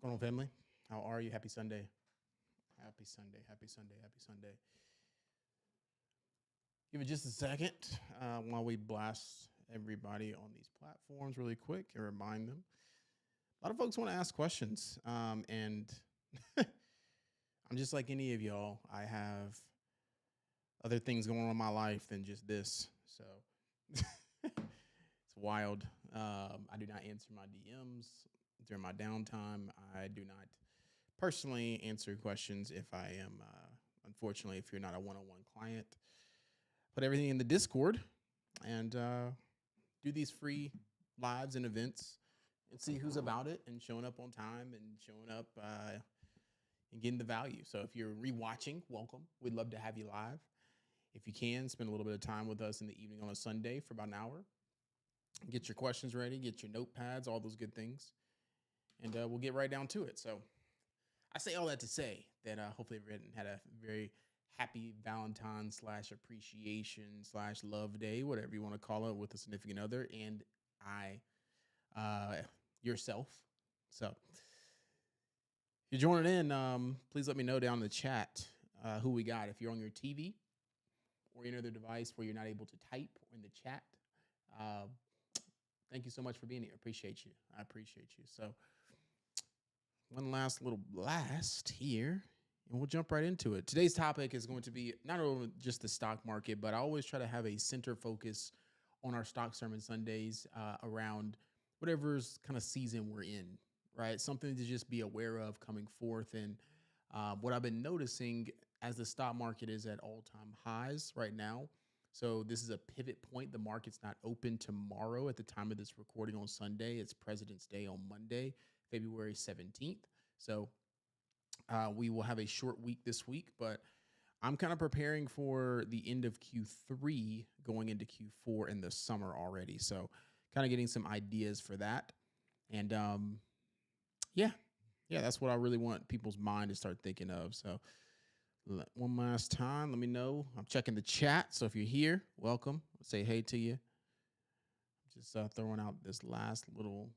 Going on, family? How are you? Happy Sunday. Happy Sunday. Happy Sunday. Happy Sunday. Give it just a second while we blast everybody on these platforms really quick and remind them. A lot of folks want to ask questions. And I'm just like any of y'all. I have other things going on in my life than just this. So it's wild. I do not answer my DMs during my downtime. I do not personally answer questions if I am, unfortunately, if you're not a one-on-one client. Put everything in the Discord and do these free lives and events and see who's about it and showing up on time and showing up and getting the value. So if you're rewatching, welcome. We'd love to have you live. If you can, spend a little bit of time with us in the evening on a Sunday for about an hour. Get your questions ready, get your notepads, all those good things. And we'll get right down to it. So I say all that to say that hopefully everyone had a very happy Valentine's / appreciation / love day, whatever you want to call it, with a significant other and yourself. So if you're joining in, please let me know down in the chat who we got. If you're on your TV or any other device where you're not able to type in the chat, thank you so much for being here. Appreciate you. I appreciate you. So one last little blast here, and we'll jump right into it. Today's topic is going to be not only just the stock market, but I always try to have a center focus on our Stock Sermon Sundays around whatever's kind of season we're in, right? Something to just be aware of coming forth. And what I've been noticing as the stock market is at all-time highs right now. So this is a pivot point. The market's not open tomorrow at the time of this recording on Sunday. It's President's Day on Monday, February 17th. So we will have a short week this week, but I'm kind of preparing for the end of Q3 going into Q4 in the summer already. So kind of getting some ideas for that. And yeah, that's what I really want people's mind to start thinking of. So one last time, let me know. I'm checking the chat. So if you're here, welcome. I'll say hey to you. Just throwing out this last little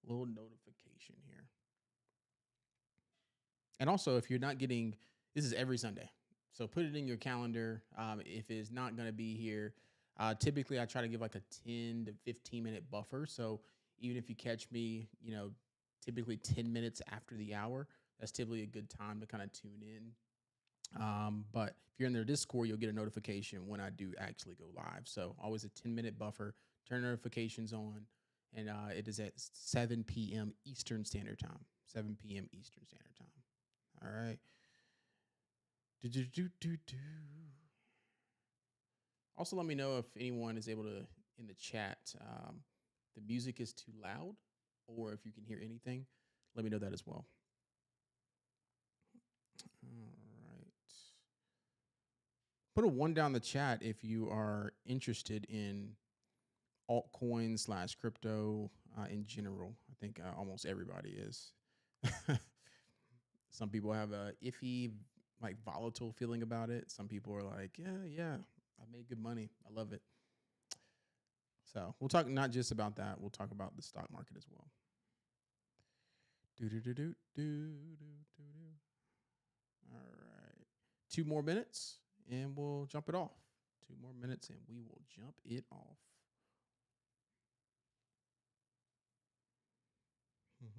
notification here. And also, if you're not getting, this is every Sunday. So put it in your calendar. If it's not going to be here, typically I try to give like a 10 to 15 minute buffer. So even if you catch me, typically 10 minutes after the hour, that's typically a good time to kind of tune in. But if you're in their Discord, you'll get a notification when I do actually go live. So always a 10-minute buffer, turn notifications on, and it is at 7 p.m. Eastern Standard Time. 7 p.m. Eastern Standard Time. All right. Also, let me know if anyone is able to, in the chat, the music is too loud, or if you can hear anything, let me know that as well. All right. Put a 1 down in the chat if you are interested in altcoins / crypto in general. I think almost everybody is. Some people have a iffy, like volatile feeling about it. Some people are like, yeah, I made good money. I love it. So we'll talk not just about that. We'll talk about the stock market as well. All right. 2 more minutes and we'll jump it off. 2 more minutes and we will jump it off. All right.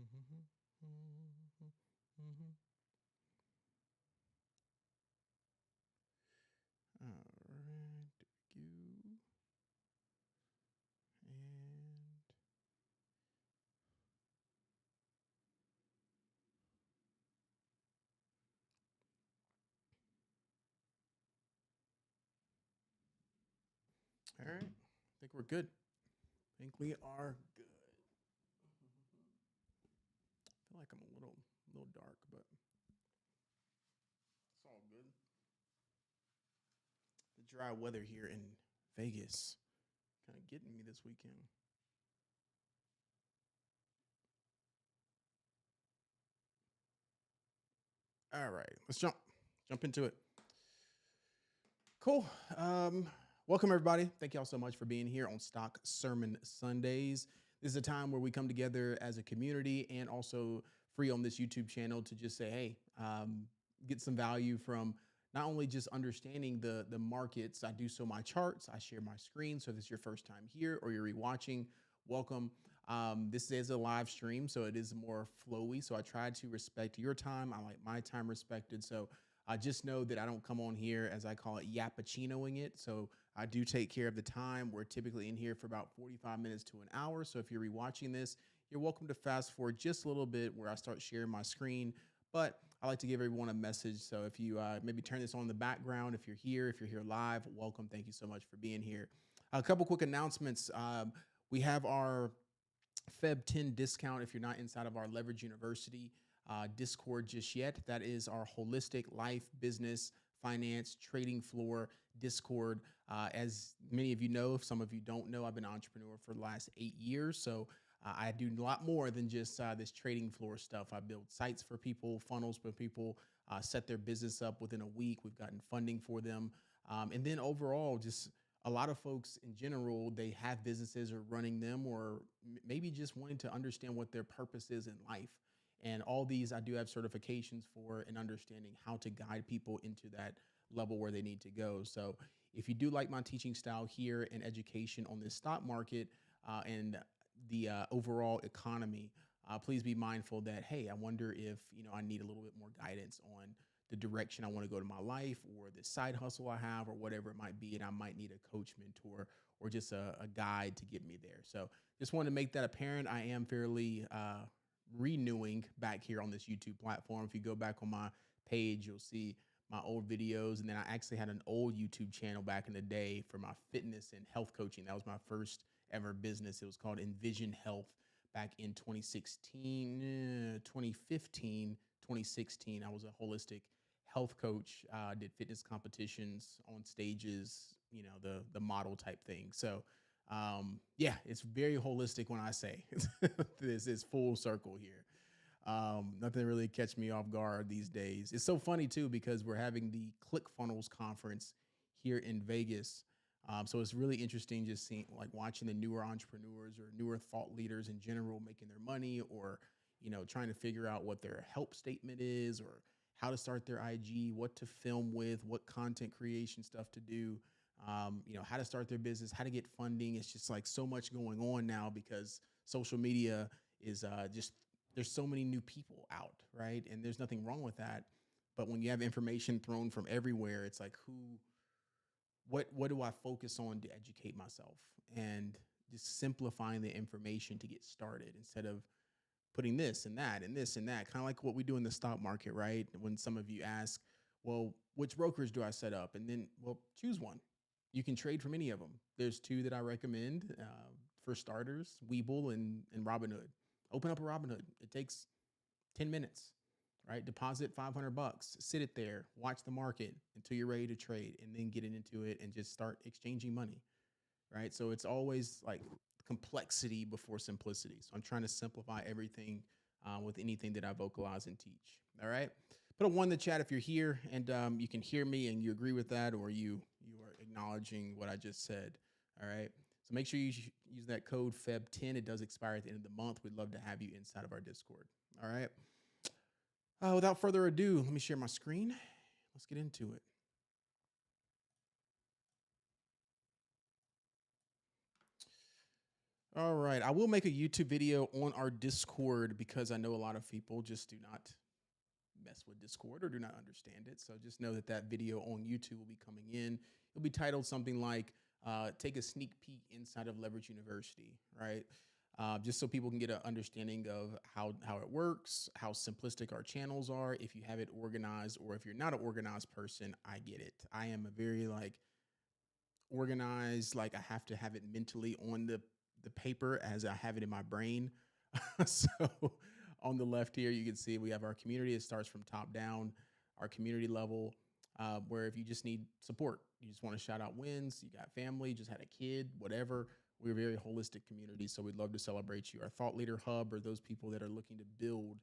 All right. I think we're good. I think we are good. I feel like I'm a little dark, but it's all good. The dry weather here in Vegas kind of getting me this weekend. All right, let's jump into it. Cool. Welcome everybody. Thank y'all so much for being here on Stock Sermon Sundays. This is a time where we come together as a community and also free on this YouTube channel to just say, hey, get some value from not only just understanding the markets. I do so my charts, I share my screen. So if it's your first time here or you're rewatching, welcome. This is a live stream, so it is more flowy. So I try to respect your time. I like my time respected. So I just know that I don't come on here, as I call it, yappuccinoing it. So I do take care of the time. We're typically in here for about 45 minutes to an hour. So if you're rewatching this, you're welcome to fast forward just a little bit where I start sharing my screen. But I like to give everyone a message. So if you maybe turn this on in the background, if you're here live, welcome. Thank you so much for being here. A couple quick announcements. We have our Feb 10 discount if you're not inside of our Leverage University Discord just yet. That is our holistic life, business, finance, trading floor Discord. As many of you know, if some of you don't know, I've been an entrepreneur for the last 8 years. So I do a lot more than just this trading floor stuff. I build sites for people, funnels for people, set their business up within a week. We've gotten funding for them. And then overall, just a lot of folks in general, they have businesses or running them, or maybe just wanting to understand what their purpose is in life. And all these I do have certifications for, and understanding how to guide people into that level where they need to go. So if you do like my teaching style here and education on this stock market and the overall economy, please be mindful that, hey, I wonder if, I need a little bit more guidance on the direction I want to go to my life, or the side hustle I have, or whatever it might be. And I might need a coach, mentor, or just a guide to get me there. So just wanted to make that apparent. I am fairly renewing back here on this YouTube platform. If you go back on my page, you'll see my old videos. And then I actually had an old YouTube channel back in the day for my fitness and health coaching. That was my first ever business. It was called Envision Health back in 2015, 2016. I was a holistic health coach, did fitness competitions on stages, the model type thing. So yeah, it's very holistic when I say this is full circle here. Nothing really catch me off guard these days. It's so funny too, because we're having the ClickFunnels conference here in Vegas. So it's really interesting just seeing, like, watching the newer entrepreneurs or newer thought leaders in general making their money, or, trying to figure out what their help statement is, or how to start their IG, what to film with, what content creation stuff to do, how to start their business, how to get funding. It's just like so much going on now, because social media is just, there's so many new people out, right? And there's nothing wrong with that. But when you have information thrown from everywhere, it's like, what do I focus on to educate myself, and just simplifying the information to get started, instead of putting this and that and this and that, kind of like what we do in the stock market, right? When some of you ask, well, which brokerage do I set up? And then, well, choose one. You can trade from any of them. There's two that I recommend for starters: Webull and Robinhood. Open up a Robinhood. It takes 10 minutes, right? Deposit $500, sit it there, watch the market until you're ready to trade, and then get into it and just start exchanging money, right? So it's always like complexity before simplicity. So I'm trying to simplify everything with anything that I vocalize and teach. All right. Put a 1 in the chat if you're here and you can hear me and you agree with that, or you are acknowledging what I just said. All right. So make sure you use that code FEB10. It does expire at the end of the month. We'd love to have you inside of our Discord. All right. Without further ado, let me share my screen. Let's get into it. All right. I will make a YouTube video on our Discord, because I know a lot of people just do not mess with Discord or do not understand it. So just know that that video on YouTube will be coming in. It'll be titled something like take a sneak peek inside of Leverage University, right? Just so people can get an understanding of how it works, how simplistic our channels are. If you have it organized, or if you're not an organized person, I get it. I am a very organized, I have to have it mentally on the paper as I have it in my brain. So on the left here, you can see we have our community. It starts from top down, our community level, where if you just need support, you just want to shout out wins, you got family, just had a kid, whatever. We're a very holistic community, so we'd love to celebrate you. Our thought leader hub are those people that are looking to build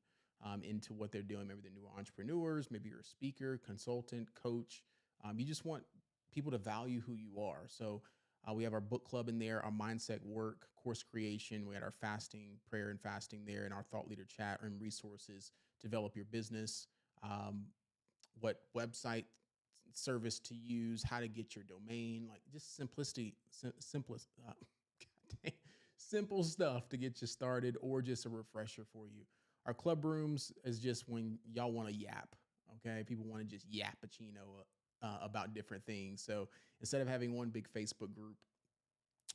into what they're doing. Maybe they're new entrepreneurs, maybe you're a speaker, consultant, coach. You just want people to value who you are. So We have our book club in there, our mindset work, course creation. We had our fasting, prayer and fasting there, and our thought leader chat and resources to develop your business. Um, what website service to use, how to get your domain, like just simplicity, simplest, simple stuff to get you started, or just a refresher for you. Our club rooms is just when y'all want to yap. Okay, people want to just yappuccino about different things. So instead of having one big Facebook group,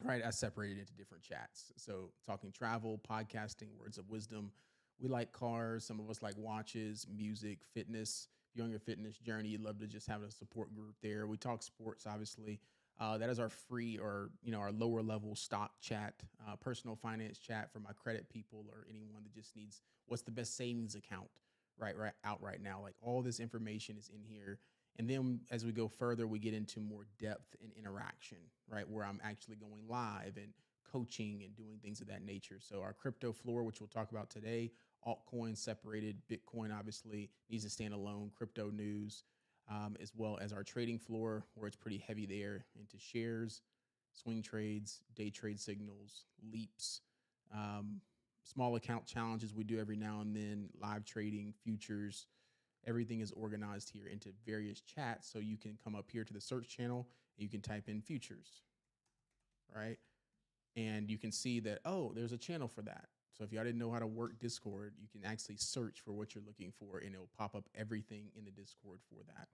right, I separated into different chats. So talking travel, podcasting, words of wisdom. We like cars. Some of us like watches, music, fitness. If you're on your fitness journey, you'd love to just have a support group there. We talk sports, obviously. That is our free, or our lower level stock chat, personal finance chat for my credit people or anyone that just needs what's the best savings account right now. Like all this information is in here. And then as we go further, we get into more depth and interaction, right? Where I'm actually going live and coaching and doing things of that nature. So our crypto floor, which we'll talk about today, altcoin separated, Bitcoin obviously needs to stand alone, crypto news, as well as our trading floor, where it's pretty heavy there into shares, swing trades, day trade signals, leaps, um, small account challenges we do every now and then, live trading, futures. Everything is organized here into various chats. So you can come up here to the search channel and you can type in futures, right? And you can see that, oh, there's a channel for that. So if y'all didn't know how to work Discord, you can actually search for what you're looking for and it'll pop up everything in the Discord for that.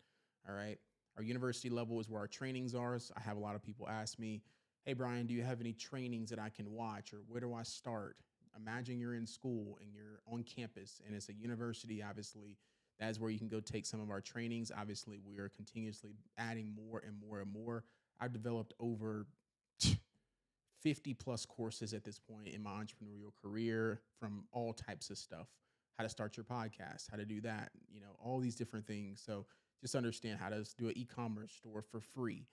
All right. Our university level is where our trainings are. So I have a lot of people ask me, hey, Brian, do you have any trainings that I can watch, or where do I start? Imagine you're in school and you're on campus and it's a university, obviously. That is where you can go take some of our trainings. Obviously, we are continuously adding more and more and more. I've developed over 50 plus courses at this point in my entrepreneurial career, from all types of stuff: how to start your podcast, how to do that, all these different things. So just understand how to do an e-commerce store for free,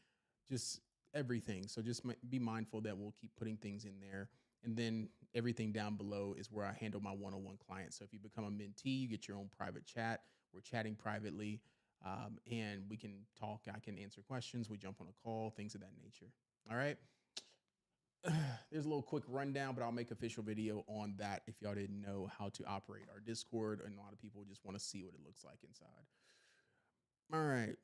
just everything. So just be mindful that we'll keep putting things in there. And then everything down below is where I handle my one-on-one clients. So if you become a mentee, you get your own private chat. We're chatting privately, and we can talk. I can answer questions. We jump on a call, things of that nature. All right. There's a little quick rundown, but I'll make official video on that if y'all didn't know how to operate our Discord, and a lot of people just want to see what it looks like inside. All right.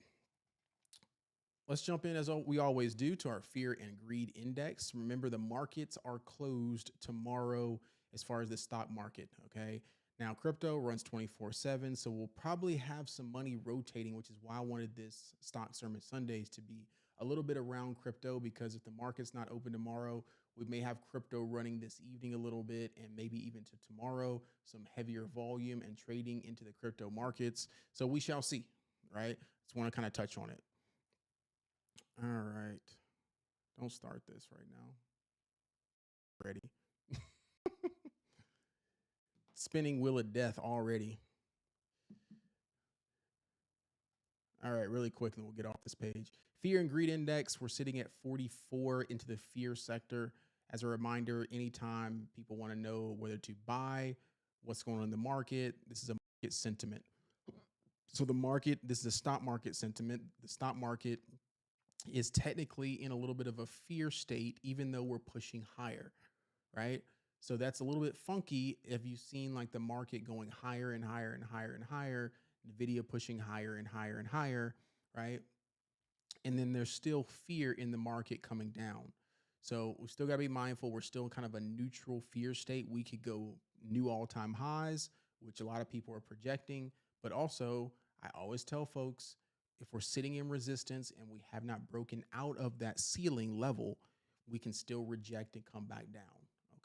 Let's jump in, as we always do, to our fear and greed index. Remember, the markets are closed tomorrow as far as the stock market, okay? Now, crypto runs 24/7, so we'll probably have some money rotating, which is why I wanted this Stock Sermon Sundays to be a little bit around crypto, because if the market's not open tomorrow, we may have crypto running this evening a little bit, and maybe even to tomorrow, some heavier volume and trading into the crypto markets. So we shall see, right? Just want to kind of touch on it. All right. Don't start this right now. Ready. Spinning wheel of death already. All right, really quick, and we'll get off this page. Fear and greed index, we're sitting at 44 into the fear sector. As a reminder, anytime people want to know whether to buy, what's going on in the market, this is a market sentiment. So the market, this is a stock market sentiment. The stock market is technically in a little bit of a fear state, even though we're pushing higher, right? So that's a little bit funky if you've seen like the market going higher and higher and higher and higher, Nvidia pushing higher and higher and higher, right? And then there's still fear in the market coming down. So we still got to be mindful. We're still in kind of a neutral fear state. We could go new all-time highs, which a lot of people are projecting. But also, I always tell folks, if we're sitting in resistance and we have not broken out of that ceiling level, we can still reject and come back down.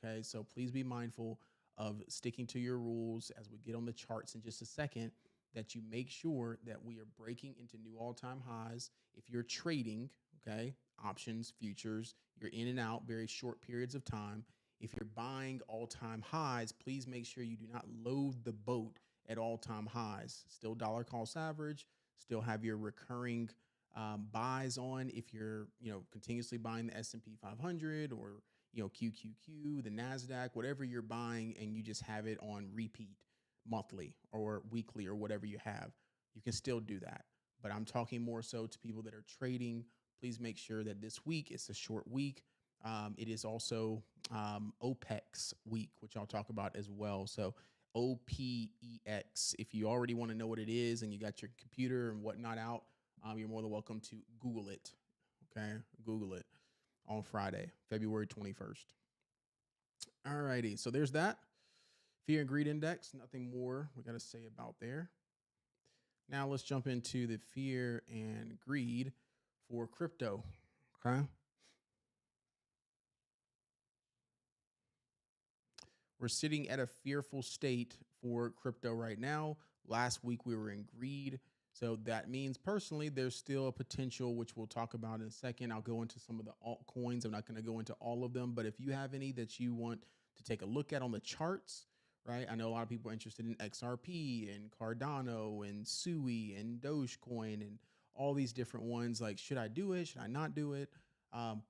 Okay, so please be mindful of sticking to your rules as we get on the charts in just a second, that you make sure that we are breaking into new all-time highs. If you're trading, okay, options, futures, you're in and out very short periods of time. If you're buying all-time highs, please make sure you do not load the boat at all-time highs. Still dollar cost average, still have your recurring buys on. If you're, continuously buying the S&P 500 or, QQQ, the NASDAQ, whatever you're buying, and you just have it on repeat monthly or weekly or whatever you have, you can still do that. But I'm talking more so to people that are trading please make sure that this week, it's a short week. It is also OPEX week, which I'll talk about as well. So OPEX, if you already want to know what it is and you got your computer and whatnot out, you're more than welcome to Google it. Okay, Google it on Friday, February 21st. All righty, so there's that. Fear and greed index, nothing more we got to say about there. Now let's jump into the fear and greed for crypto. Okay. We're sitting at a fearful state for crypto right now. Last week we were in greed. So that means personally, there's still a potential, which we'll talk about in a second. I'll go into some of the altcoins. I'm not going to go into all of them, but if you have any that you want to take a look at on the charts, right? I know a lot of people are interested in XRP and Cardano and SUI and Dogecoin and all these different ones. Like, should I do it? Should I not do it?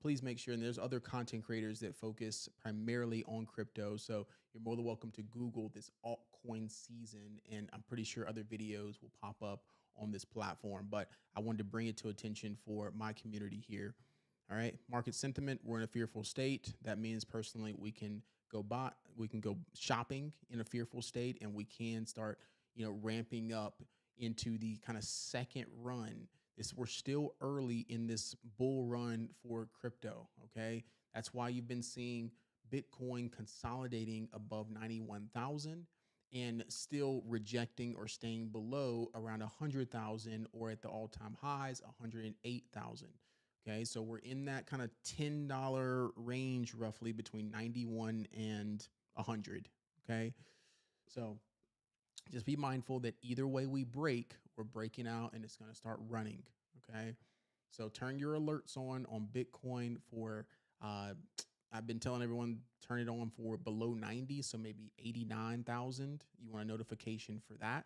Please make sure. And there's other content creators that focus primarily on crypto. So you're more than welcome to Google this altcoin season. And I'm pretty sure other videos will pop up on this platform. But I wanted to bring it to attention for my community here. All right. Market sentiment. We're in a fearful state. That means personally we can go shopping in a fearful state, and we can start, ramping up into the kind of second run. We're still early in this bull run for crypto. Okay. That's why you've been seeing Bitcoin consolidating above 91,000 and still rejecting or staying below around 100,000 or at the all-time highs, 108,000. Okay, so we're in that kind of $10 range, roughly between 91 and 100. Okay, so just be mindful that either way we break, we're breaking out and it's going to start running. Okay, so turn your alerts on Bitcoin for, I've been telling everyone, turn it on for below 90, so maybe 89,000. You want a notification for that,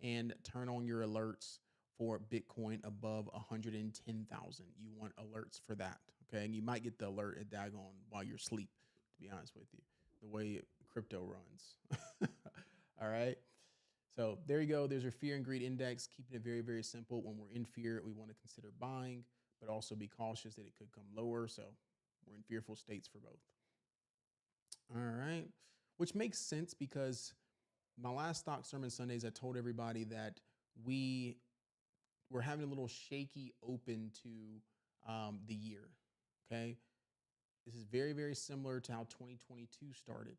and turn on your alerts for Bitcoin above 110,000. You want alerts for that. Okay. And you might get the alert at daggone while you're asleep, to be honest with you, the way crypto runs. All right. So there you go. There's your fear and greed index, keeping it very, very simple. When we're in fear, we want to consider buying, but also be cautious that it could come lower. So we're in fearful states for both. All right. Which makes sense because my last Stock Sermon Sundays, I told everybody that we're having a little shaky open to the year. Okay. This is very, very similar to how 2022 started.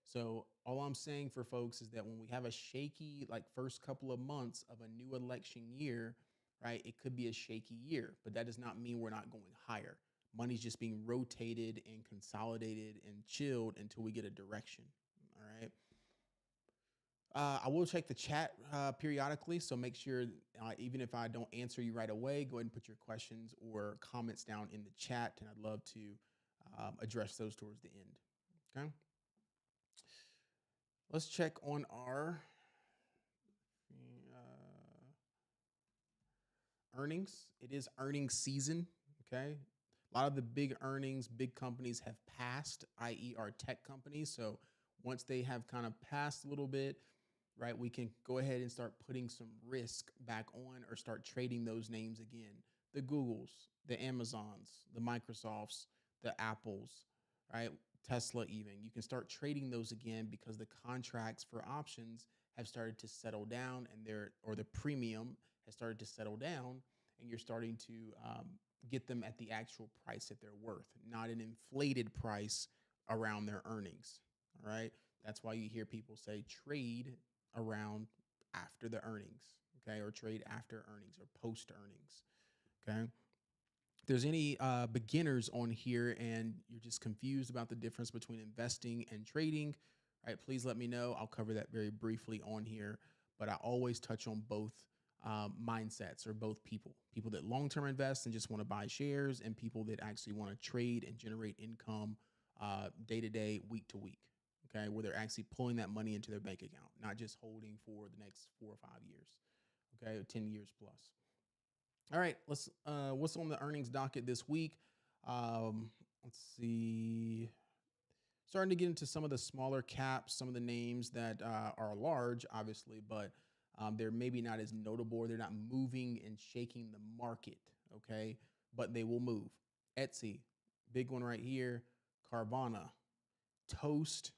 So all I'm saying for folks is that when we have a shaky, like first couple of months of a new election year, right, it could be a shaky year, but that does not mean we're not going higher. Money's just being rotated and consolidated and chilled until we get a direction. All right. I will check the chat periodically, so make sure, even if I don't answer you right away, go ahead and put your questions or comments down in the chat, and I'd love to address those towards the end. Okay. Let's check on our earnings. It is earnings season. Okay. A lot of the big earnings, big companies have passed, i.e. our tech companies. So once they have kind of passed a little bit, right, we can go ahead and start putting some risk back on or start trading those names again. The Googles, the Amazons, the Microsofts, the Apples, right? Tesla even. You can start trading those again because the contracts for options have started to settle down, and the premium has started to settle down, and you're starting to get them at the actual price that they're worth, not an inflated price around their earnings. All right. That's why you hear people say trade around after the earnings, okay, or trade after earnings or post earnings. Okay. If there's any beginners on here and you're just confused about the difference between investing and trading, right, please let me know. I'll cover that very briefly on here, but I always touch on both mindsets, or both people that long-term invest and just want to buy shares, and people that actually want to trade and generate income day to day, week to week. Okay, where they're actually pulling that money into their bank account, not just holding for the next 4 or 5 years, okay, or 10 years plus. All right, let's what's on the earnings docket this week? Let's see. Starting to get into some of the smaller caps, some of the names that are large, obviously, but they're maybe not as notable, or they're not moving and shaking the market. Okay, but they will move. Etsy, big one right here. Carvana, Toast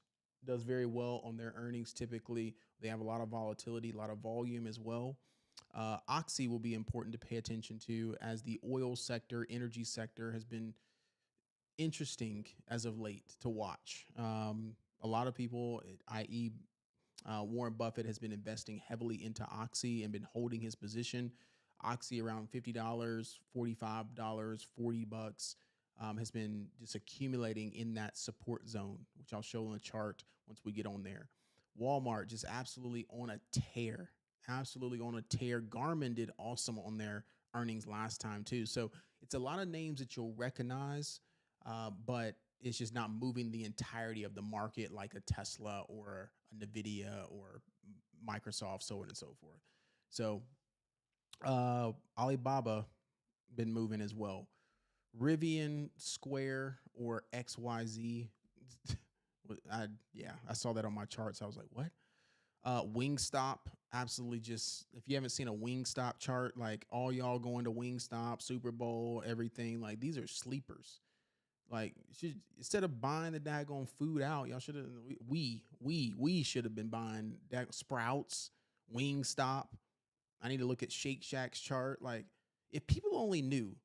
does very well on their earnings. Typically, they have a lot of volatility, a lot of volume as well. Oxy will be important to pay attention to, as the oil sector, energy sector has been interesting as of late to watch. A lot of people, i.e., Warren Buffett, has been investing heavily into Oxy and been holding his position. Oxy around $50, $45, $40, has been just accumulating in that support zone, which I'll show on the chart once we get on there. Walmart just absolutely on a tear, absolutely on a tear. Garmin did awesome on their earnings last time too. So it's a lot of names that you'll recognize, but it's just not moving the entirety of the market like a Tesla or a Nvidia or Microsoft, so on and so forth. So Alibaba been moving as well. Rivian, Square, or XYZ. I saw that on my charts. I was like, what? Wingstop, absolutely. Just, if you haven't seen a Wingstop chart, like all y'all going to Wingstop, Super Bowl, everything, like these are sleepers. Like, instead of buying the daggone food out, y'all should have. We should have been buying Sprouts, Wingstop. I need to look at Shake Shack's chart. Like, if people only knew,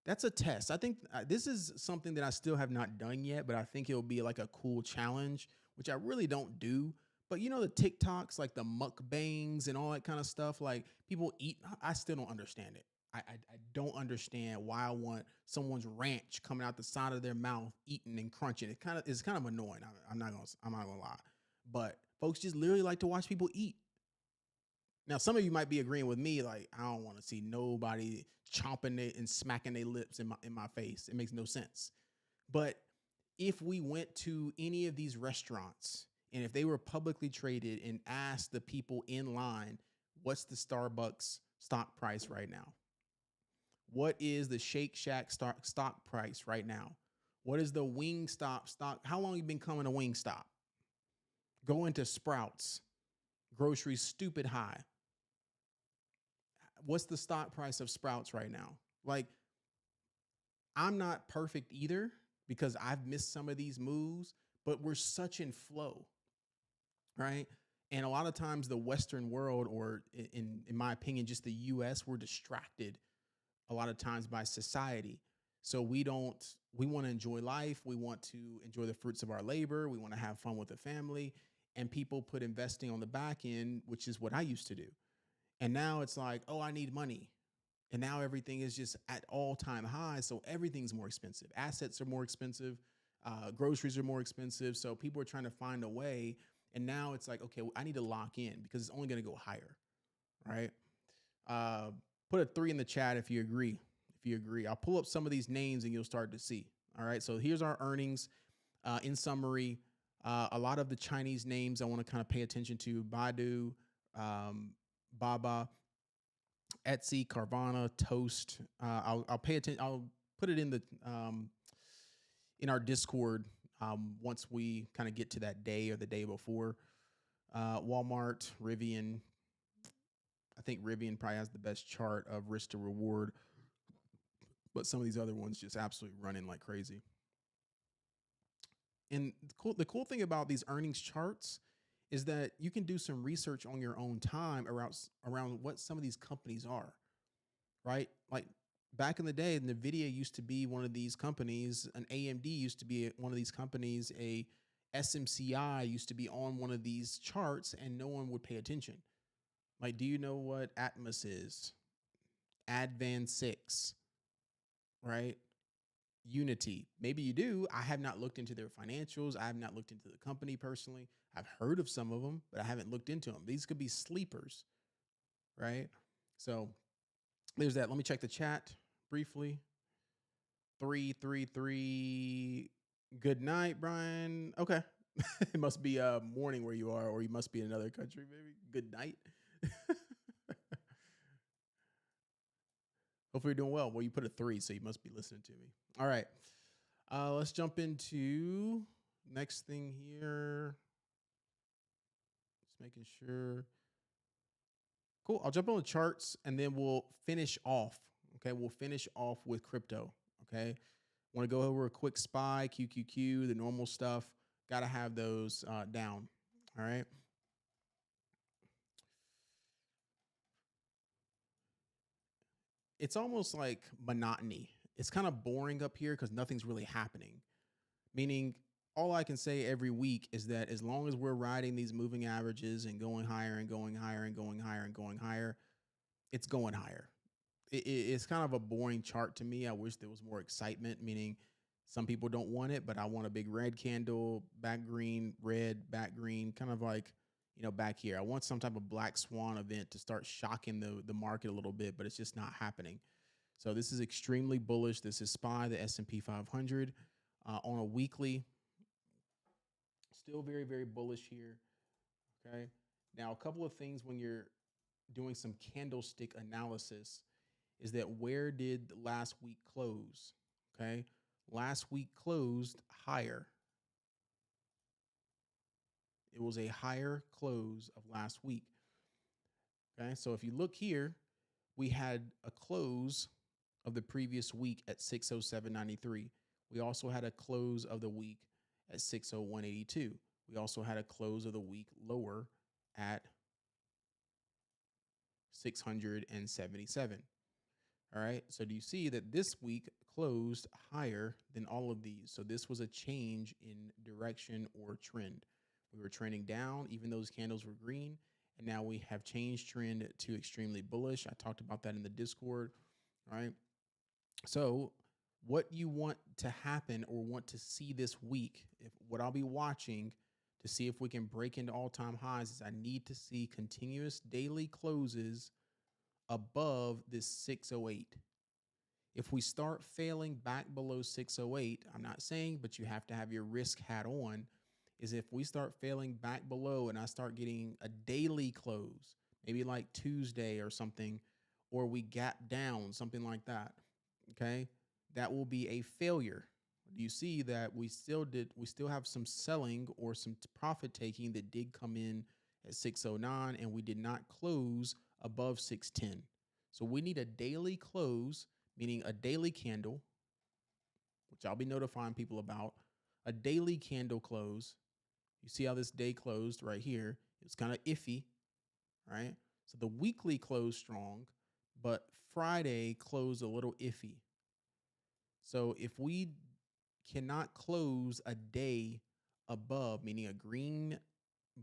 that's a test. I think this is something that I still have not done yet, but I think it'll be like a cool challenge, which I really don't do. But you know, the TikToks, like the mukbangs and all that kind of stuff, like people eat. I still don't understand it. I don't understand why I want someone's ranch coming out the side of their mouth, eating and crunching. It's kind of annoying. I'm not gonna lie, but folks just literally like to watch people eat. Now, some of you might be agreeing with me, like, I don't want to see nobody chomping it and smacking their lips in my face. It makes no sense. But if we went to any of these restaurants and if they were publicly traded and asked the people in line, what's the Starbucks stock price right now? What is the Shake Shack stock price right now? What is the Wingstop stock? How long have you been coming to Wingstop? Go into Sprouts. Groceries stupid high. What's the stock price of Sprouts right now? Like, I'm not perfect either because I've missed some of these moves, but we're such in flow, right? And a lot of times the Western world, or in my opinion, just the US, we're distracted a lot of times by society. So we want to enjoy life. We want to enjoy the fruits of our labor. We want to have fun with the family. And people put investing on the back end, which is what I used to do. And now it's like, oh, I need money. And now everything is just at all-time highs. So everything's more expensive. Assets are more expensive. Groceries are more expensive. So people are trying to find a way. And now it's like, okay, I need to lock in because it's only going to go higher, right? Put a 3 in the chat if you agree. If you agree, I'll pull up some of these names and you'll start to see. All right. So here's our earnings. In summary, a lot of the Chinese names I want to kind of pay attention to: Baidu, Baba, Etsy, Carvana, Toast. I'll pay attention. I'll put it in our Discord once we kind of get to that day or the day before. Walmart, Rivian. I think Rivian probably has the best chart of risk to reward, but some of these other ones just absolutely running like crazy. And the cool thing about these earnings charts is that you can do some research on your own time around what some of these companies are, right? Like back in the day, NVIDIA used to be one of these companies, an AMD used to be one of these companies, a SMCI used to be on one of these charts, and no one would pay attention. Like, do you know what Atmos is? Advan 6, right? Unity. Maybe you do. I have not looked into their financials. I have not looked into the company personally. I've heard of some of them, but I haven't looked into them. These could be sleepers, right? So there's that. Let me check the chat briefly. 333. Good night, Brian. Okay. It must be morning where you are, or you must be in another country, maybe. Good night. Hopefully you're doing well. Well, you put a 3, so you must be listening to me. All right. Let's jump into next thing here. Just making sure. Cool. I'll jump on the charts and then we'll finish off. Okay, we'll finish off with crypto. Okay, want to go over a quick SPY, QQQ, the normal stuff. Got to have those down. All right. It's almost like monotony. It's kind of boring up here because nothing's really happening. Meaning, all I can say every week is that as long as we're riding these moving averages and going higher and going higher and going higher and going higher, it's going higher. It's kind of a boring chart to me. I wish there was more excitement, meaning some people don't want it, but I want a big red candle, back green, red, back green, kind of like, back here. I want some type of black swan event to start shocking the market a little bit, but it's just not happening. So this is extremely bullish. This is SPY, the S&P 500 on a weekly. Still very, very bullish here. Okay. Now, a couple of things when you're doing some candlestick analysis is that where did last week close? Okay. Last week closed higher. It was a higher close of last week. Okay. So if you look here, we had a close of the previous week at 607.93. We also had a close of the week at 601.82. We also had a close of the week lower at 677. All right. So do you see that this week closed higher than all of these? So this was a change in direction or trend. We were trending down, even those candles were green. And now we have changed trend to extremely bullish. I talked about that in the Discord. All right. So what you want to happen or want to see this week, what I'll be watching to see if we can break into all-time highs is I need to see continuous daily closes above this 608. If we start failing back below 608, I'm not saying, but you have to have your risk hat on, is if we start failing back below and I start getting a daily close, maybe like Tuesday or something, or we gap down, something like that, okay, that will be a failure. You see that we still have some selling or some profit taking that did come in at 609 and we did not close above 610. So we need a daily close, meaning a daily candle, which I'll be notifying people about, a daily candle close. You see how this day closed right here? It's kind of iffy, right? So the weekly closed strong, but Friday closed a little iffy. So if we cannot close a day above, meaning a green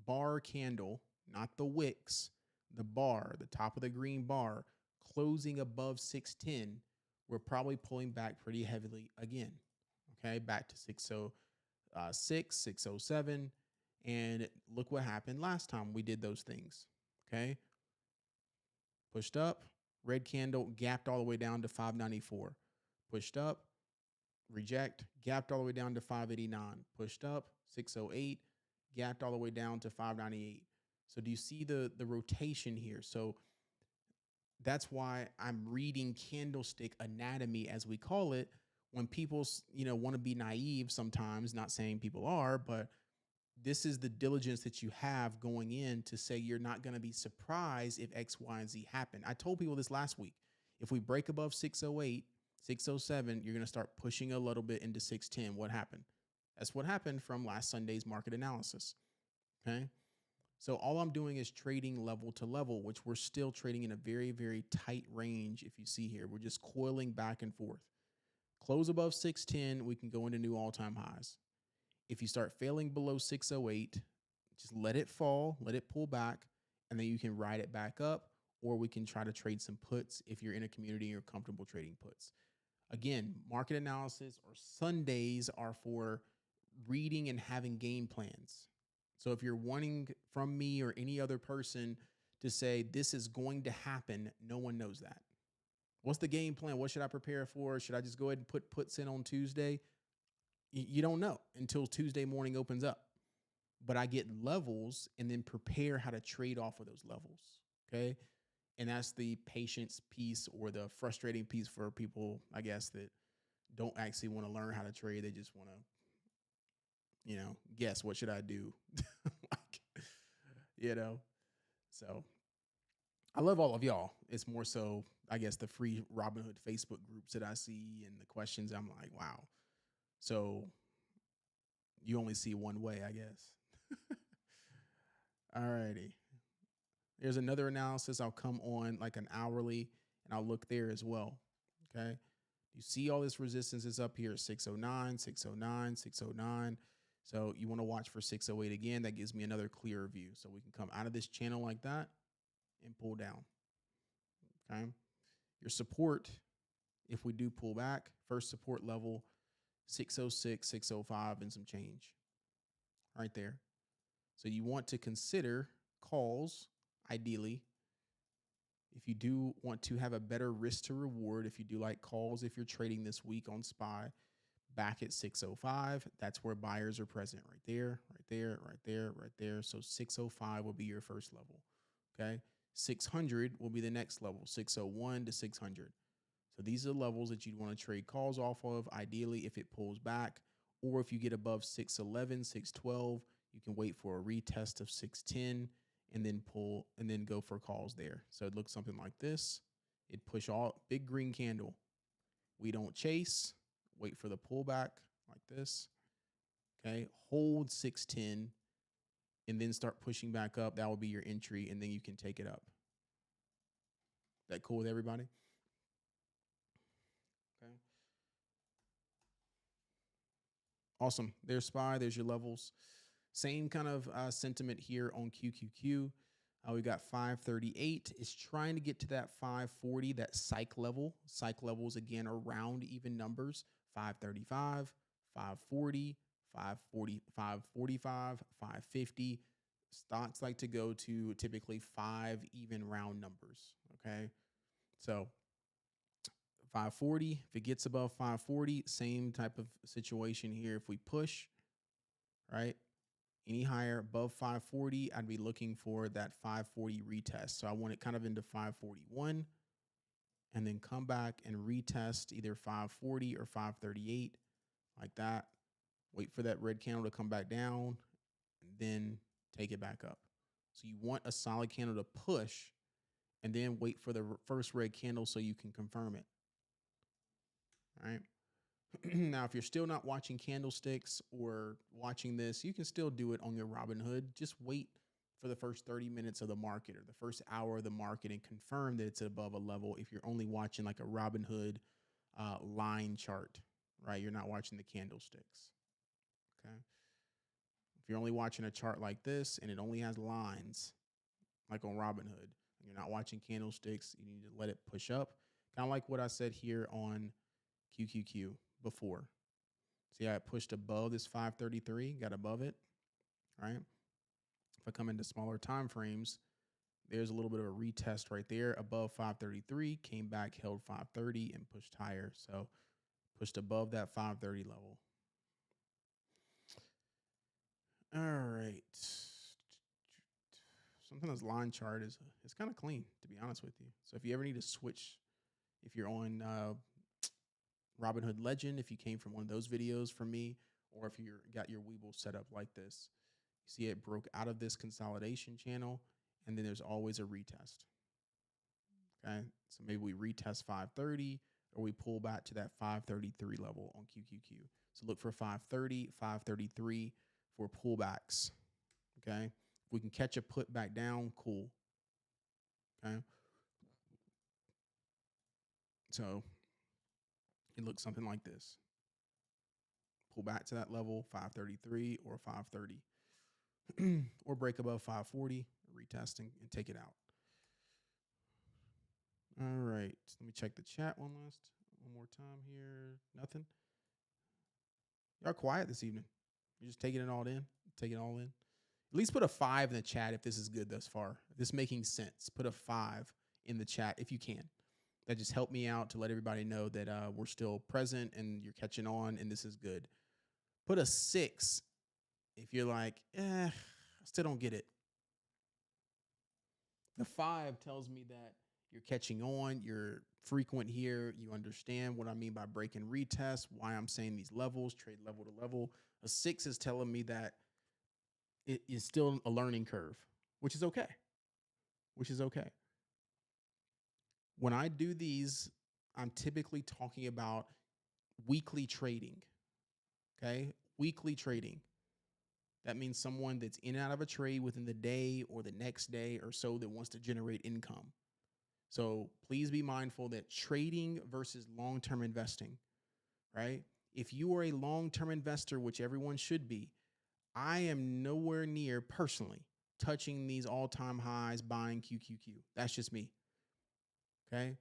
bar candle, not the wicks, the bar, the top of the green bar, closing above 610, we're probably pulling back pretty heavily again. Okay, back to 606, 607. And look what happened last time we did those things. Okay, pushed up, red candle, gapped all the way down to 594. Pushed up, reject, gapped all the way down to 589, pushed up 608, gapped all the way down to 598. So do you see the rotation here? So that's why I'm reading candlestick anatomy, as we call it, when people want to be naive sometimes, not saying people are, but this is the diligence that you have going in to say you're not going to be surprised if X, Y, and Z happen. I told people this last week. If we break above 608, 607, you're going to start pushing a little bit into 610. What happened? That's what happened from last Sunday's market analysis. Okay. So all I'm doing is trading level to level, which we're still trading in a very, very tight range. If you see here, we're just coiling back and forth. Close above 610, we can go into new all-time highs. If you start failing below 608, just let it fall, let it pull back, and then you can ride it back up, or we can try to trade some puts if you're in a community and you're comfortable trading puts. Again, market analysis or Sundays are for reading and having game plans. So if you're wanting from me or any other person to say this is going to happen, no one knows that. What's the game plan? What should I prepare for? Should I just go ahead and put puts in on Tuesday? You don't know until Tuesday morning opens up. But I get levels and then prepare how to trade off of those levels. Okay. And that's the patience piece or the frustrating piece for people, I guess, that don't actually want to learn how to trade. They just want to, guess what should I do? So I love all of y'all. It's more so, I guess, the free Robinhood Facebook groups that I see and the questions. I'm like, wow. So you only see one way, I guess. All righty. There's another analysis. I'll come on like an hourly and I'll look there as well. Okay. You see all this resistance is up here, 609, 609, 609. So you want to watch for 608 again. That gives me another clearer view. So we can come out of this channel like that and pull down. Okay. Your support, if we do pull back, first support level, 606, 605, and some change right there. So you want to consider calls, ideally. If you do want to have a better risk to reward, if you do like calls, if you're trading this week on SPY, back at 605, that's where buyers are present right there, right there, right there, right there. So 605 will be your first level. Okay. 600 will be the next level, 601 to 600. So these are the levels that you'd want to trade calls off of, ideally, if it pulls back, or if you get above 611, 612, you can wait for a retest of 610 and then pull and then go for calls there. So it looks something like this. It push all big green candle. We don't chase, wait for the pullback like this. Okay. Hold 610 and then start pushing back up. That will be your entry, and then you can take it up. That cool with everybody? Okay. Awesome. There's SPY. There's your levels. Same kind of sentiment here on QQQ. We got 538. It's trying to get to that 540, that psych level. Psych levels, again, around even numbers. 535, 540, 540, 545, 550. Stocks like to go to typically 5 even round numbers. Okay. So 540, if it gets above 540, same type of situation here. If we push, right, any higher above 540, I'd be looking for that 540 retest. So I want it kind of into 541 and then come back and retest either 540 or 538 like that. Wait for that red candle to come back down and then take it back up. So you want a solid candle to push and then wait for the first red candle so you can confirm it. All right. Now, if you're still not watching candlesticks or watching this, you can still do it on your Robinhood. Just wait for the first 30 minutes of the market or the first hour of the market and confirm that it's above a level. If you're only watching like a Robinhood line chart, right? You're not watching the candlesticks. Okay. If you're only watching a chart like this and it only has lines, like on Robinhood, and you're not watching candlesticks, you need to let it push up. Kind of like what I said here on QQQ before. See how it pushed above this 533, got above it, right? If I come into smaller time frames, there's a little bit of a retest right there above 533, came back, held 530 and pushed higher. So pushed above that 530 level. All right. Sometimes line chart is it's kind of clean, to be honest with you. So if you ever need to switch, if you're on Robinhood Legend, if you came from one of those videos from me, or if you got your Weeble set up like this, you see it broke out of this consolidation channel, and then there's always a retest. Okay, so maybe we retest 530, or we pull back to that 533 level on QQQ. So look for 530, 533 for pullbacks. Okay, if we can catch a put back down, cool. Okay, so it looks something like this. Pull back to that level, 533 or 530. Or break above 540, retest and take it out. All right, let me check the chat one more time here. Nothing. Y'all quiet this evening. You're just taking it all in. Taking it all in. At least put a 5 in the chat if this is good thus far. If this is making sense, put a 5 in the chat if you can. That just helped me out to let everybody know that we're still present and you're catching on and this is good. Put a 6 if you're like, I still don't get it. The 5 tells me that you're catching on, you're frequent here, you understand what I mean by break and retest, why I'm saying these levels, trade level to level. A 6 is telling me that it is still a learning curve, which is okay. When I do these, I'm typically talking about weekly trading. Okay. Weekly trading. That means someone that's in and out of a trade within the day or the next day or so that wants to generate income. So please be mindful that trading versus long-term investing, right? If you are a long-term investor, which everyone should be, I am nowhere near personally touching these all-time highs buying QQQ. That's just me. Okay.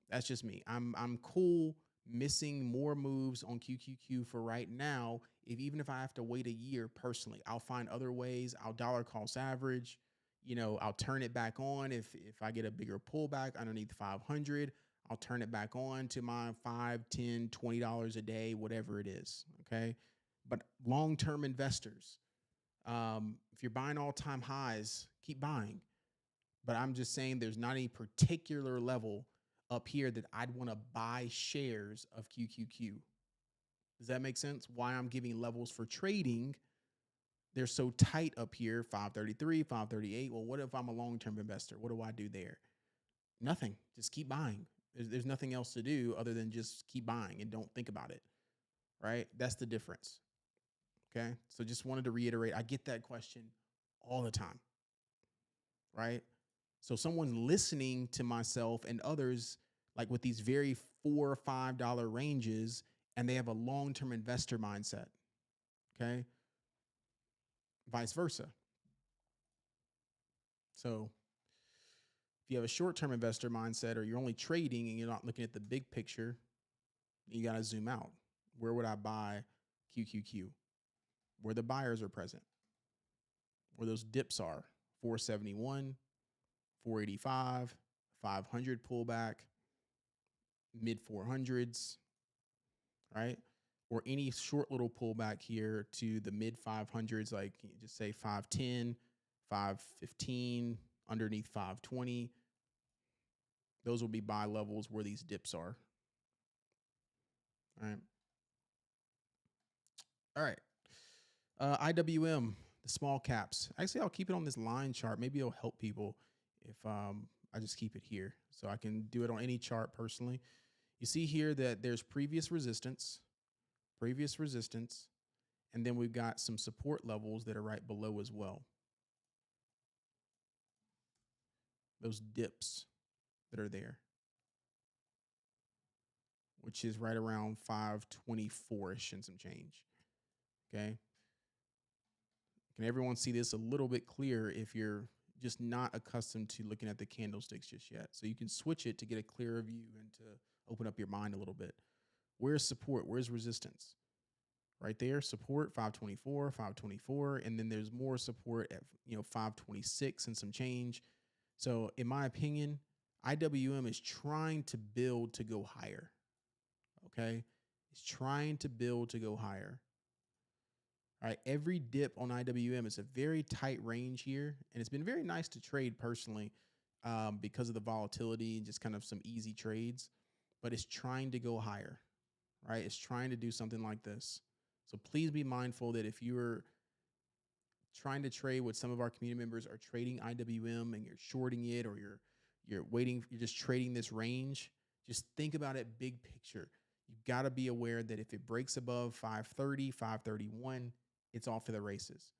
That's just me. I'm cool missing more moves on QQQ for right now. Even if I have to wait a year personally, I'll find other ways. I'll dollar cost average. I'll turn it back on if I get a bigger pullback underneath 500. I'll turn it back on to my $5, $10, $20 a day, whatever it is. Okay. But long-term investors, if you're buying all-time highs, keep buying. But I'm just saying there's not any particular level up here that I'd want to buy shares of QQQ. Does that make sense? Why I'm giving levels for trading? They're so tight up here, 533, 538. Well, what if I'm a long-term investor? What do I do there? Nothing. Just keep buying. There's nothing else to do other than just keep buying and don't think about it, right? That's the difference. Okay. So just wanted to reiterate, I get that question all the time, right? So someone's listening to myself and others like with these very $4 or $5 ranges, and they have a long-term investor mindset. Okay. Vice versa. So if you have a short-term investor mindset or you're only trading and you're not looking at the big picture, you got to zoom out. Where would I buy QQQ? Where the buyers are present, where those dips are, 471, 485, 500 pullback, mid 400s, right? Or any short little pullback here to the mid 500s, like just say 510, 515, underneath 520. Those will be buy levels where these dips are. All right. All right. IWM, the small caps. Actually, I'll keep it on this line chart. Maybe it'll help people if I just keep it here. So I can do it on any chart personally. You see here that there's previous resistance, and then we've got some support levels that are right below as well. Those dips that are there, which is right around 524-ish and some change. Okay. Can everyone see this a little bit clearer if you're just not accustomed to looking at the candlesticks just yet? So you can switch it to get a clearer view and to open up your mind a little bit. Where's support? Where's resistance? Right there, support 524, and then there's more support at 526 and some change. So in my opinion, IWM is trying to build to go higher. Okay, it's trying to build to go higher. All right, every dip on IWM is a very tight range here, and it's been very nice to trade personally because of the volatility and just kind of some easy trades. But it's trying to go higher, right? It's trying to do something like this. So please be mindful that if you're trying to trade with some of our community members are trading IWM and you're shorting it, or you're just trading this range, just think about it big picture. You've got to be aware that if it breaks above 530, 531, it's off to the races.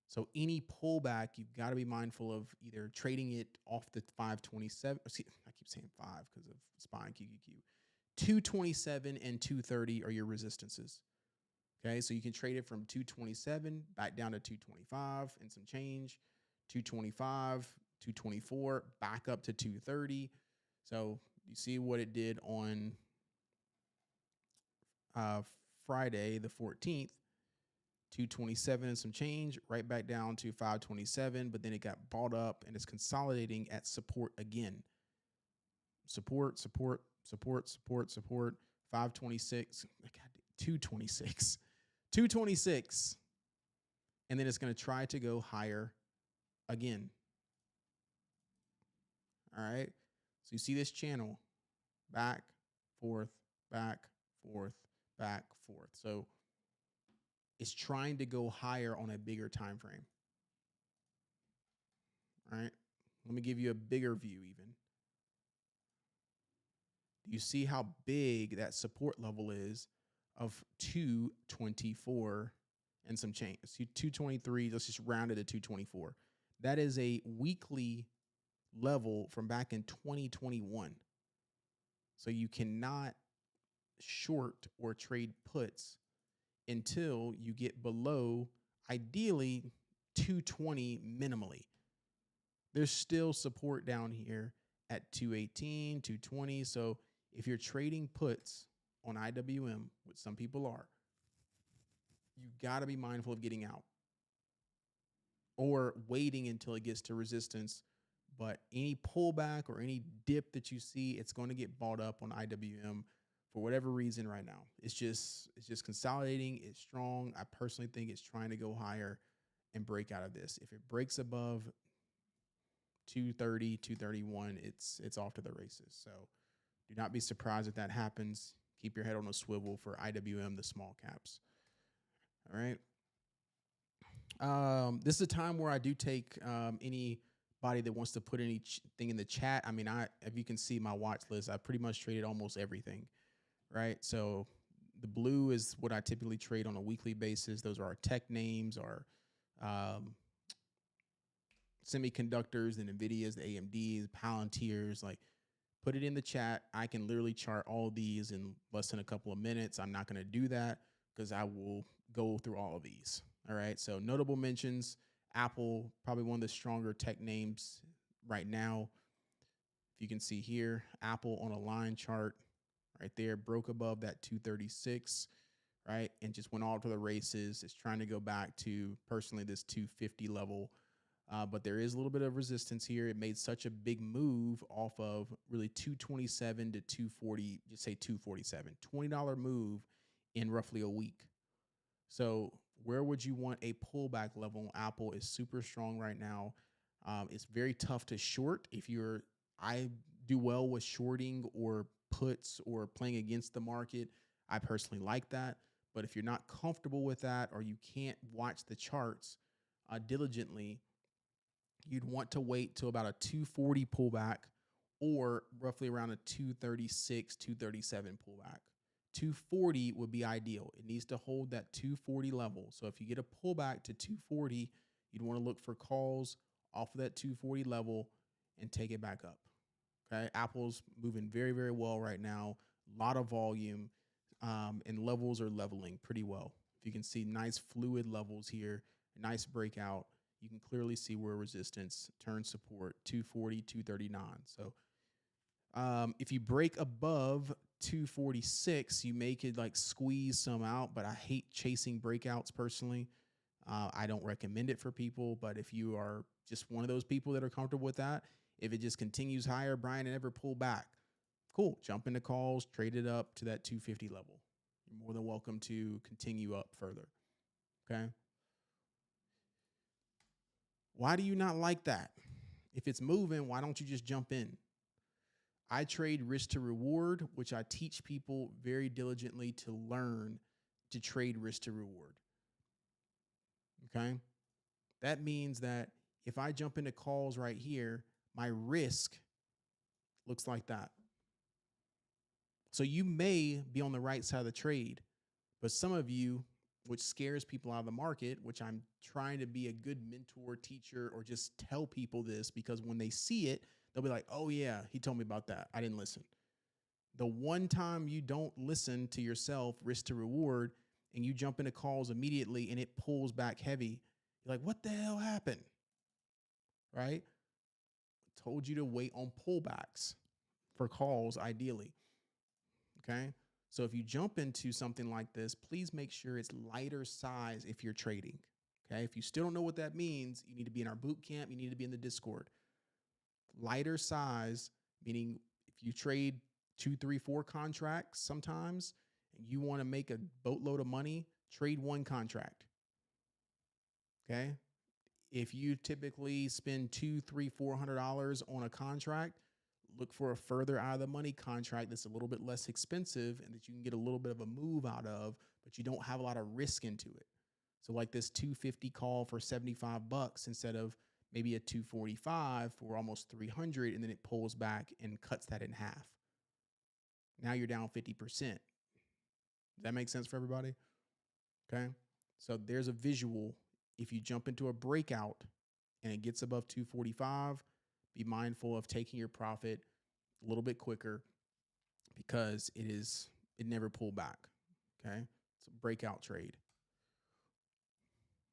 So any pullback, you've got to be mindful of either trading it off the 527. See, I keep saying 5 because of SPY and QQQ. 227 and 230 are your resistances. Okay, so you can trade it from 227 back down to 225 and some change, 225, 224, back up to 230. So you see what it did on Friday the 14th, 227 and some change, right back down to 527, but then it got bought up and it's consolidating at support again. Support, 526, 226. 226, and then it's going to try to go higher again. All right. So you see this channel back, forth, back, forth, back, forth. So it's trying to go higher on a bigger time frame. All right. Let me give you a bigger view even. Do you see how big that support level is of 224 and some change? 223, let's just round it to 224. That is a weekly level from back in 2021. So you cannot short or trade puts until you get below, ideally, 220 minimally. There's still support down here at 218, 220. So if you're trading puts on IWM, which some people are, you got to be mindful of getting out or waiting until it gets to resistance. But any pullback or any dip that you see, it's going to get bought up on IWM for whatever reason right now. It's just consolidating. It's strong. I personally think it's trying to go higher and break out of this. If it breaks above 230, 231, it's off to the races. So do not be surprised if that happens. Keep your head on a swivel for IWM, the small caps. All right. This is a time where I do take anybody that wants to put anything in the chat. I mean, if you can see my watch list, I pretty much traded almost everything, right? So the blue is what I typically trade on a weekly basis. Those are our tech names, our semiconductors, the NVIDIAs, the AMDs, Palantirs. Like, put it in the chat. I can literally chart all these in less than a couple of minutes. I'm not going to do that because I will go through all of these. All right. So notable mentions: Apple, probably one of the stronger tech names right now. If you can see here, Apple on a line chart right there, broke above that 236, right? And just went all to the races. It's trying to go back to, personally, this 250 level. But there is a little bit of resistance here. It made such a big move off of really 227 to 240, just say 247, $20 move in roughly a week. So where would you want a pullback level? Apple is super strong right now. It's very tough to short. I do well with shorting or puts or playing against the market. I personally like that. But if you're not comfortable with that, or you can't watch the charts diligently, you'd want to wait till about a 240 pullback or roughly around a 236, 237 pullback. 240 would be ideal. It needs to hold that 240 level. So if you get a pullback to 240, you'd want to look for calls off of that 240 level and take it back up. Okay. Apple's moving very, very well right now. A lot of volume, and levels are leveling pretty well. If you can see nice fluid levels here, nice breakout. You can clearly see where resistance turns support, 240, 239. So if you break above 246, you may could like squeeze some out, but I hate chasing breakouts personally. I don't recommend it for people, but if you are just one of those people that are comfortable with that, if it just continues higher, Brian, and never pull back, cool. Jump into calls, trade it up to that 250 level. You're more than welcome to continue up further. Okay. Why do you not like that? If it's moving, why don't you just jump in? I trade risk to reward, which I teach people very diligently to learn to trade risk to reward. Okay. That means that if I jump into calls right here, my risk looks like that. So you may be on the right side of the trade, but some of you, which scares people out of the market, which I'm trying to be a good mentor, teacher, or just tell people this, because when they see it, they'll be like, oh yeah, he told me about that. I didn't listen. The one time you don't listen to yourself, risk to reward, and you jump into calls immediately and it pulls back heavy, you're like, what the hell happened? Right? I told you to wait on pullbacks for calls, ideally. Okay. So if you jump into something like this, please make sure it's lighter size if you're trading. Okay. If you still don't know what that means, you need to be in our boot camp. You need to be in the Discord. Lighter size, meaning if you trade 2, 3, 4 contracts sometimes, and you want to make a boatload of money, trade one contract. Okay. If you typically spend $200, $300, $400 on a contract, look for a further out of the money contract that's a little bit less expensive and that you can get a little bit of a move out of, but you don't have a lot of risk into it. So like this 250 call for $75 instead of maybe a 245 for almost 300, and then it pulls back and cuts that in half. Now you're down 50%. Does that make sense for everybody? Okay. So there's a visual. If you jump into a breakout and it gets above 245, be mindful of taking your profit a little bit quicker because it never pulled back. Okay. It's a breakout trade.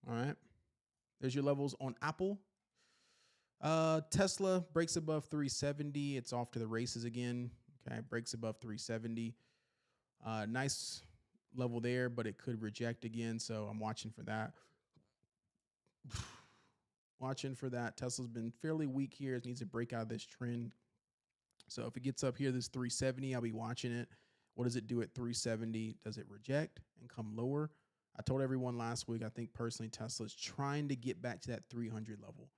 All right. There's your levels on Apple. Tesla breaks above 370. It's off to the races again. Okay. Breaks above 370. Nice level there, but it could reject again. So I'm watching for that. Watching for that. Tesla's been fairly weak here. It needs to break out of this trend. So if it gets up here, this 370, I'll be watching it. What does it do at 370? Does it reject and come lower? I told everyone last week, I think personally Tesla's trying to get back to that 300 level.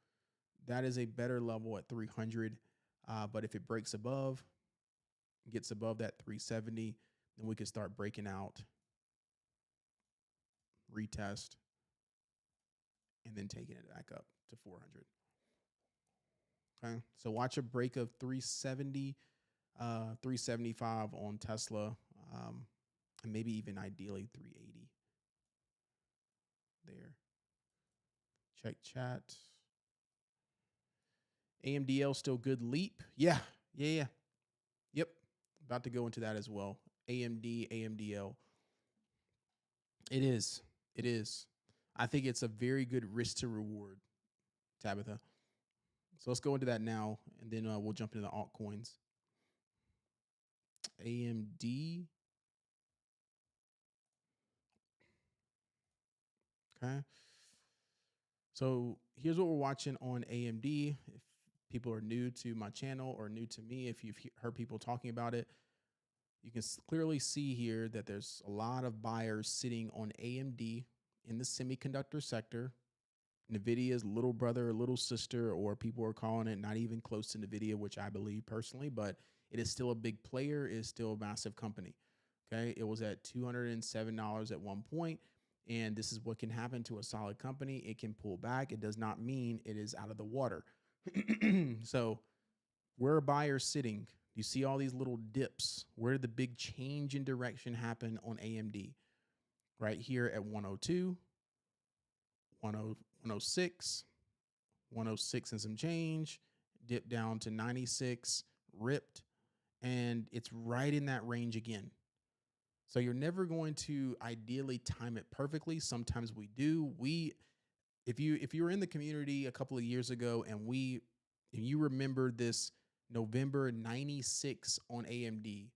That is a better level at 300. But if it breaks above, gets above that 370, then we can start breaking out, retest, and then taking it back up to 400. Okay, so watch a break of 370, 375 on Tesla, and maybe even ideally 380 there. Check chat. AMDL still good. Leap. Yeah. Yep. About to go into that as well. AMDL. It is. I think it's a very good risk to reward, Tabitha. So let's go into that now, and then we'll jump into the altcoins. AMD. Okay. So here's what we're watching on AMD. If people are new to my channel or new to me, if you've heard people talking about it, you can clearly see here that there's a lot of buyers sitting on AMD in the semiconductor sector. NVIDIA's little brother or little sister, or people are calling it not even close to NVIDIA, which I believe personally, but it is still a big player. It is still a massive company. Okay. It was at $207 at one point. And this is what can happen to a solid company. It can pull back. It does not mean it is out of the water. So where are buyers sitting? You see all these little dips. Where did the big change in direction happen on AMD? Right here at 102, 106, 106 and some change, dipped down to 96, ripped, and it's right in that range again. So you're never going to ideally time it perfectly. Sometimes we do. If you were in the community a couple of years ago and you remember this November 96 on AMD,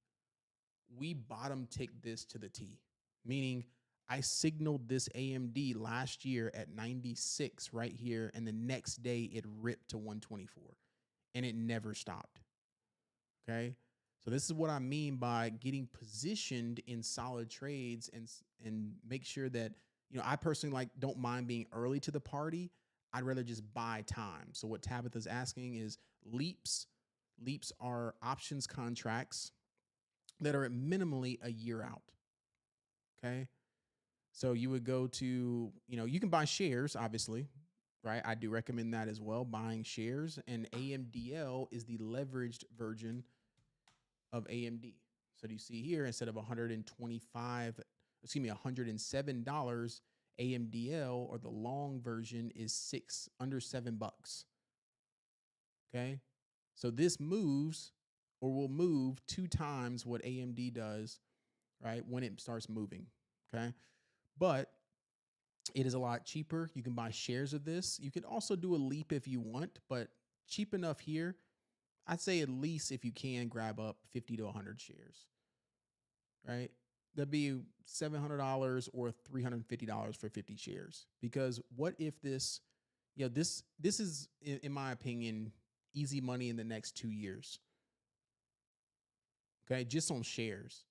we bottom ticked this to the T, meaning I signaled this AMD last year at 96 right here, and the next day it ripped to 124 and it never stopped. Okay. So this is what I mean by getting positioned in solid trades and make sure that, I personally don't mind being early to the party. I'd rather just buy time. So what Tabitha's asking is leaps. Leaps are options contracts that are at minimally a year out. Okay. So you would go to, you can buy shares, obviously, right? I do recommend that as well, buying shares. And AMDL is the leveraged version of AMD. So do you see here, instead of $107, AMDL, or the long version, is under $7. Okay. So this moves, or will move 2 times what AMD does, right, when it starts moving. Okay. But it is a lot cheaper. You can buy shares of this. You could also do a leap if you want, but cheap enough here. I'd say at least, if you can, grab up 50 to 100 shares, right? That'd be $700 or $350 for 50 shares. Because what if this, this is, in my opinion, easy money in the next 2 years. Okay, just on shares.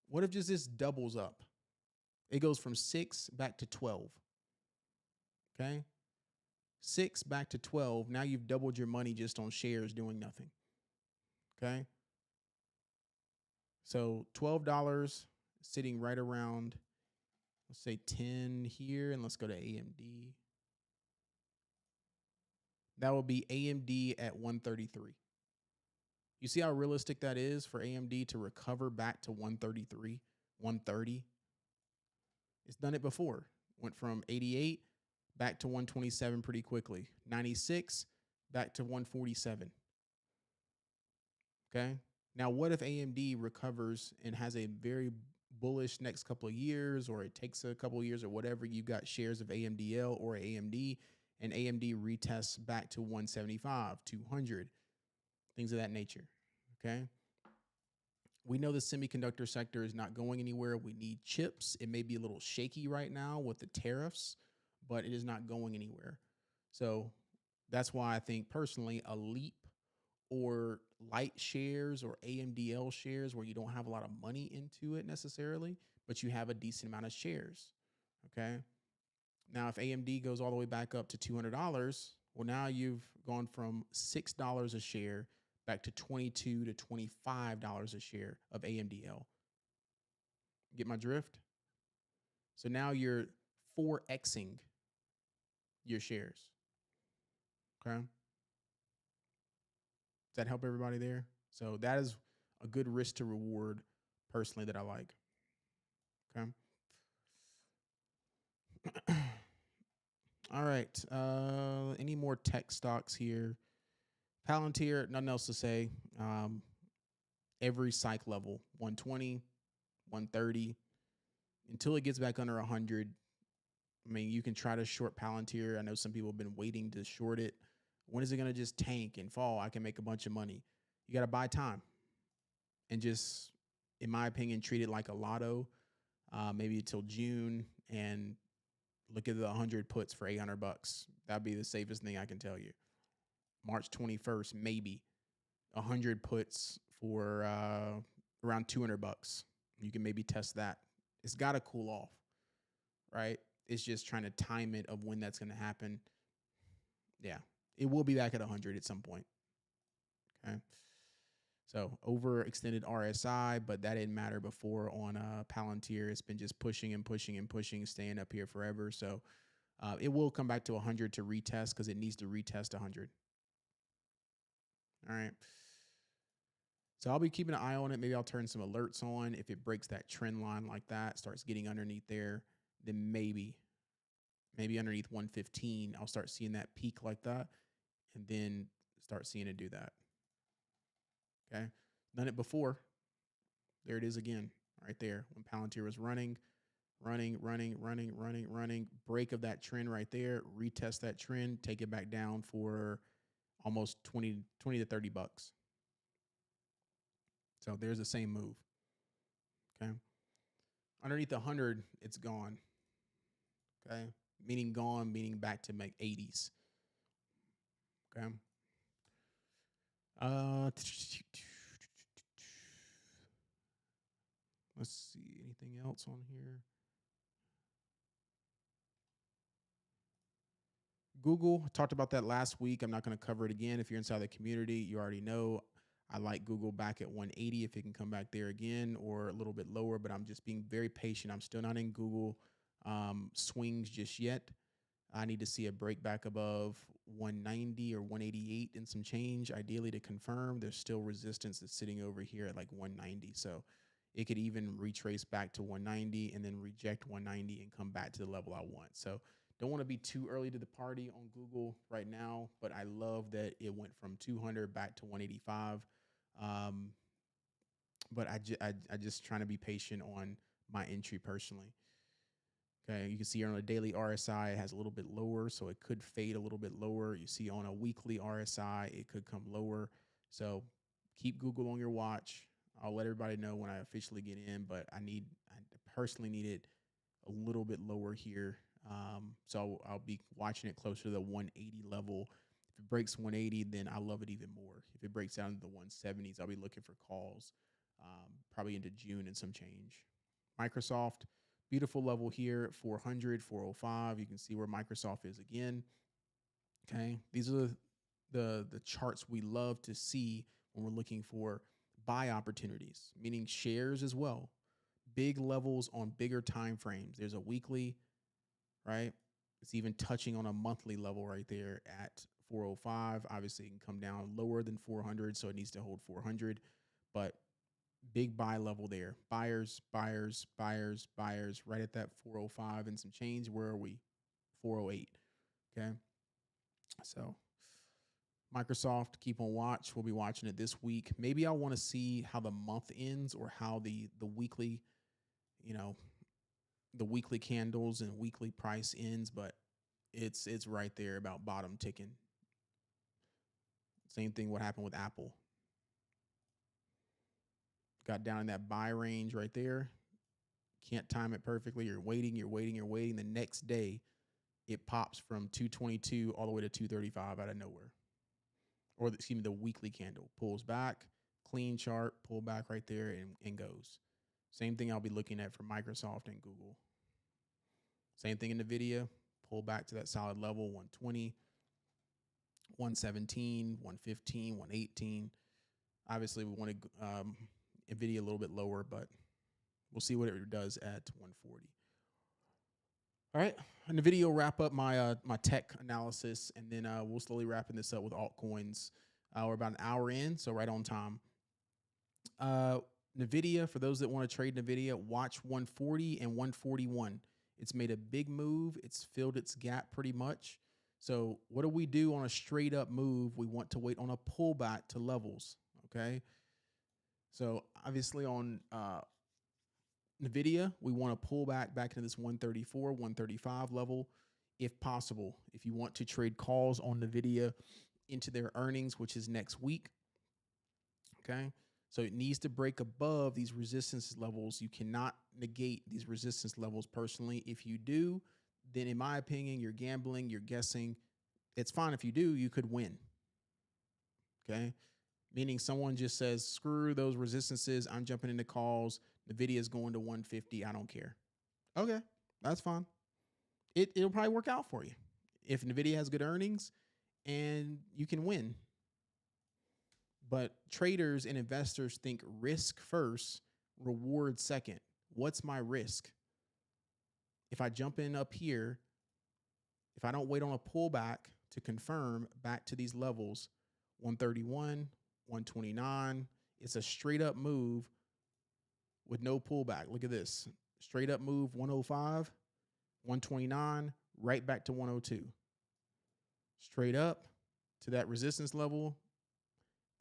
What if just this doubles up? It goes from 6 back to 12. Okay, 6 back to 12. Now you've doubled your money just on shares doing nothing. Okay. So $12 sitting right around, let's say 10 here, and let's go to AMD. That will be AMD at 133. You see how realistic that is for AMD to recover back to 133, 130? It's done it before. Went from 88 back to 127 pretty quickly. 96 back to 147. Okay. Now, what if AMD recovers and has a very bullish next couple of years, or it takes a couple of years or whatever? You got shares of AMDL or AMD, and AMD retests back to 175, 200, things of that nature. Okay. We know the semiconductor sector is not going anywhere. We need chips. It may be a little shaky right now with the tariffs, but it is not going anywhere. So that's why I think personally a leap or light shares or AMDL shares where you don't have a lot of money into it necessarily, but you have a decent amount of shares. Okay. Now, if AMD goes all the way back up to $200, well, now you've gone from $6 a share back to $22 to $25 a share of AMDL. Get my drift? So now you're 4Xing your shares. Okay. Does that help everybody there? So that is a good risk to reward personally that I like. Okay. All right. Any more tech stocks here? Palantir, nothing else to say. Every psych level, 120, 130, until it gets back under 100. I mean, you can try to short Palantir. I know some people have been waiting to short it. When is it going to just tank and fall? I can make a bunch of money. You got to buy time and just, in my opinion, treat it like a lotto, maybe until June, and look at the 100 puts for $800. That'd be the safest thing I can tell you. March 21st, maybe 100 puts for around $200. You can maybe test that. It's got to cool off, right? It's just trying to time it of when that's going to happen. Yeah, it will be back at 100 at some point. Okay. So overextended RSI, but that didn't matter before on Palantir. It's been just pushing and pushing and pushing, staying up here forever. So it will come back to 100 to retest because it needs to retest 100. All right. So I'll be keeping an eye on it. Maybe I'll turn some alerts on. If it breaks that trend line like that, starts getting underneath there, then maybe underneath 115, I'll start seeing that peak like that and then start seeing it do that. Okay. Done it before. There it is again, right there. When Palantir was running, break of that trend right there, retest that trend, take it back down for almost 20 to $30. So there's the same move. Okay. Underneath 100, it's gone. Okay. Meaning gone, meaning back to make 80s. Okay. Let's see. Anything else on here? Google, I talked about that last week. I'm not going to cover it again. If you're inside the community, you already know I like Google back at 180 if it can come back there again or a little bit lower, but I'm just being very patient. I'm still not in Google swings just yet. I need to see a break back above 190 or 188 and some change, ideally to confirm. There's still resistance that's sitting over here at like 190. So it could even retrace back to 190 and then reject 190 and come back to the level I want. So don't want to be too early to the party on Google right now, but I love that it went from 200 back to 185. But I just trying to be patient on my entry personally. Okay, you can see here on a daily RSI, it has a little bit lower, so it could fade a little bit lower. You see on a weekly RSI, it could come lower. So keep Google on your watch. I'll let everybody know when I officially get in, but I personally need it a little bit lower here. So I'll be watching it closer to the 180 level. If it breaks 180, then I love it even more. If it breaks down to the 170s, I'll be looking for calls probably into June and some change. Microsoft, beautiful level here at 400, 405. You can see where Microsoft is again. Okay, these are the charts we love to see when we're looking for buy opportunities, meaning shares as well. Big levels on bigger time frames. There's a weekly, right? It's even touching on a monthly level right there at 405. Obviously, it can come down lower than 400, so it needs to hold 400. But big buy level there. Buyers, buyers, buyers, buyers, right at that 405 and some change. Where are we? 408. Okay. So Microsoft, keep on watch. We'll be watching it this week. Maybe I want to see how the month ends or how the weekly, you know, the weekly candles and weekly price ends, but it's right there about bottom ticking. Same thing what happened with Apple. Got down in that buy range right there. Can't time it perfectly. You're waiting, you're waiting, you're waiting. The next day, it pops from 222 all the way to 235 out of nowhere. Or excuse me, the weekly candle pulls back, clean chart, pull back right there and goes. Same thing I'll be looking at for Microsoft and Google. Same thing in NVIDIA, pull back to that solid level, 120, 117, 115, 118. Obviously, we want to NVIDIA a little bit lower, but we'll see what it does at 140. All right, in the video, wrap up my my tech analysis, and then we'll slowly wrapping this up with altcoins. We're about an hour in, so right on time. NVIDIA, for those that want to trade NVIDIA, watch 140 and 141. It's made a big move. It's filled its gap pretty much. So what do we do on a straight up move? We want to wait on a pullback to levels, okay? So obviously on NVIDIA, we want to pull back into this 134, 135 level if possible. If you want to trade calls on NVIDIA into their earnings, which is next week, okay? So it needs to break above these resistance levels. You cannot negate these resistance levels personally. If you do, then in my opinion, you're gambling, you're guessing. It's fine if you do, you could win, okay? Meaning someone just says, screw those resistances, I'm jumping into calls, NVIDIA is going to 150, I don't care. Okay, that's fine. It'll probably work out for you if NVIDIA has good earnings and you can win. But traders and investors think risk first, reward second. What's my risk? If I jump in up here, if I don't wait on a pullback to confirm back to these levels, 131, 129, it's a straight up move with no pullback. Look at this. Straight up move, 105, 129, right back to 102. Straight up to that resistance level,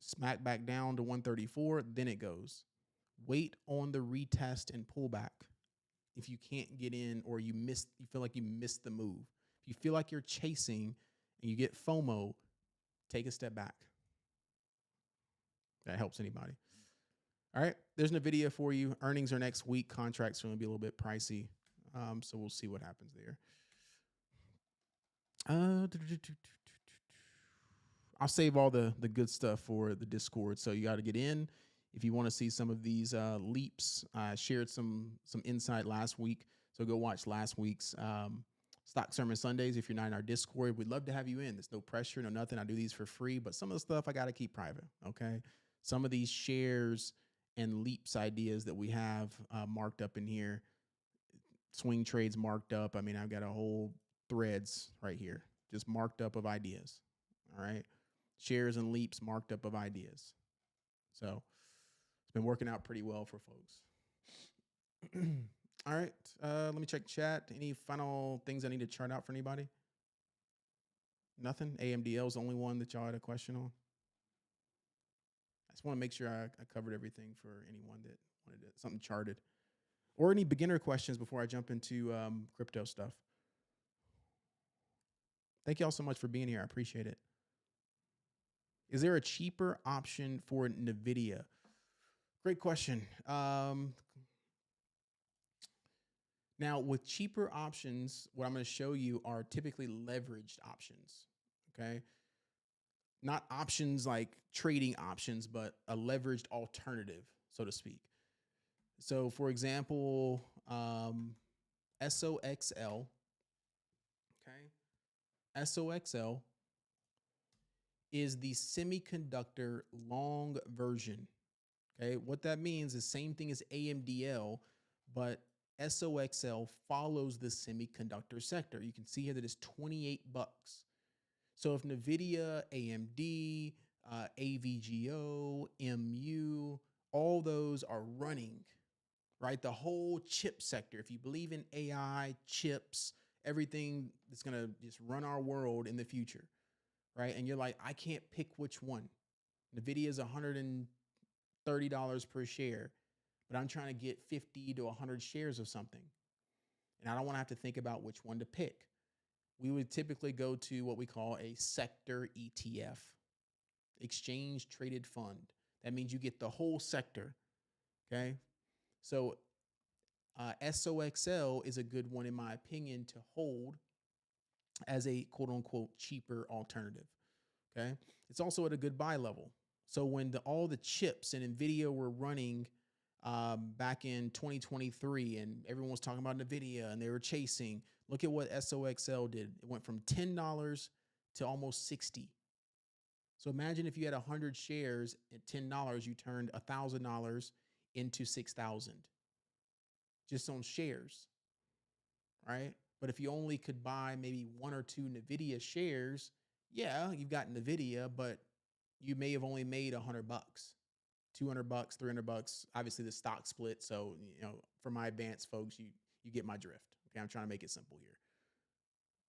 smack back down to 134, then it goes. Wait on the retest and pullback. If you can't get in or you feel like you missed the move. If you feel like you're chasing and you get FOMO, take a step back. That helps anybody. All right, there's no video for you. Earnings are next week. Contracts are going to be a little bit pricey. So we'll see what happens there. I'll save all the good stuff for the Discord. So you got to get in. If you want to see some of these leaps, I shared some insight last week. So go watch last week's Stock Sermon Sundays. If you're not in our Discord, we'd love to have you in. There's no pressure, no nothing. I do these for free, but some of the stuff I got to keep private. Okay. Some of these shares and leaps ideas that we have marked up in here, swing trades marked up. I mean, I've got a whole threads right here, just marked up of ideas. All right. Shares and leaps marked up of ideas. So it's been working out pretty well for folks. All right. Let me check chat. Any final things I need to chart out for anybody? Nothing? AMDL is the only one that y'all had a question on. I just want to make sure I covered everything for anyone that wanted something charted. Or any beginner questions before I jump into crypto stuff. Thank y'all so much for being here. I appreciate it. Is there a cheaper option for NVIDIA? Great question. Now, with cheaper options, what I'm going to show you are typically leveraged options, okay? Not options like trading options, but a leveraged alternative, so to speak. So, for example, SOXL, okay? SOXL is the semiconductor long version, okay? What that means is same thing as AMDL, but SOXL follows the semiconductor sector. You can see here that it's $28. So if NVIDIA, AMD, AVGO, MU, all those are running, right? The whole chip sector, if you believe in AI, chips, everything that's going to just run our world in the future, right? And you're like, I can't pick which one. NVIDIA is $130 per share, but I'm trying to get 50 to 100 shares of something. And I don't want to have to think about which one to pick. We would typically go to what we call a sector ETF, exchange traded fund. That means you get the whole sector. Okay. So SOXL is a good one, in my opinion, to hold as a quote unquote cheaper alternative. Okay. It's also at a good buy level. So when all the chips and NVIDIA were running back in 2023 and everyone was talking about NVIDIA and they were chasing, look at what SOXL did. It went from $10 to almost 60. So imagine if you had 100 shares at $10, you turned $1,000 into 6,000 just on shares, right? But if you only could buy maybe one or two NVIDIA shares, yeah, you've got NVIDIA, but you may have only made $100, $200, $300. Obviously, the stock split. So, for my advanced folks, you get my drift. Okay, I'm trying to make it simple here.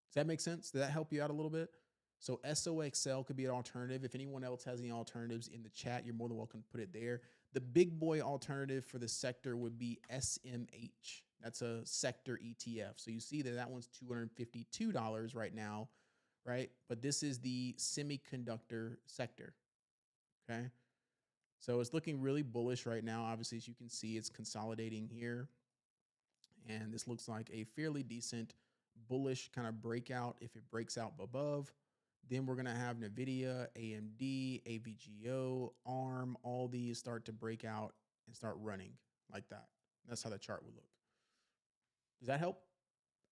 Does that make sense? Did that help you out a little bit? So SOXL could be an alternative. If anyone else has any alternatives in the chat, you're more than welcome to put it there. The big boy alternative for the sector would be SMH. That's a sector ETF. So you see that one's $252 right now, right? But this is the semiconductor sector, okay? So it's looking really bullish right now. Obviously, as you can see, it's consolidating here. And this looks like a fairly decent bullish kind of breakout. If it breaks out above, then we're going to have NVIDIA, AMD, AVGO, ARM, all these start to break out and start running like that. That's how the chart would look. Does that help?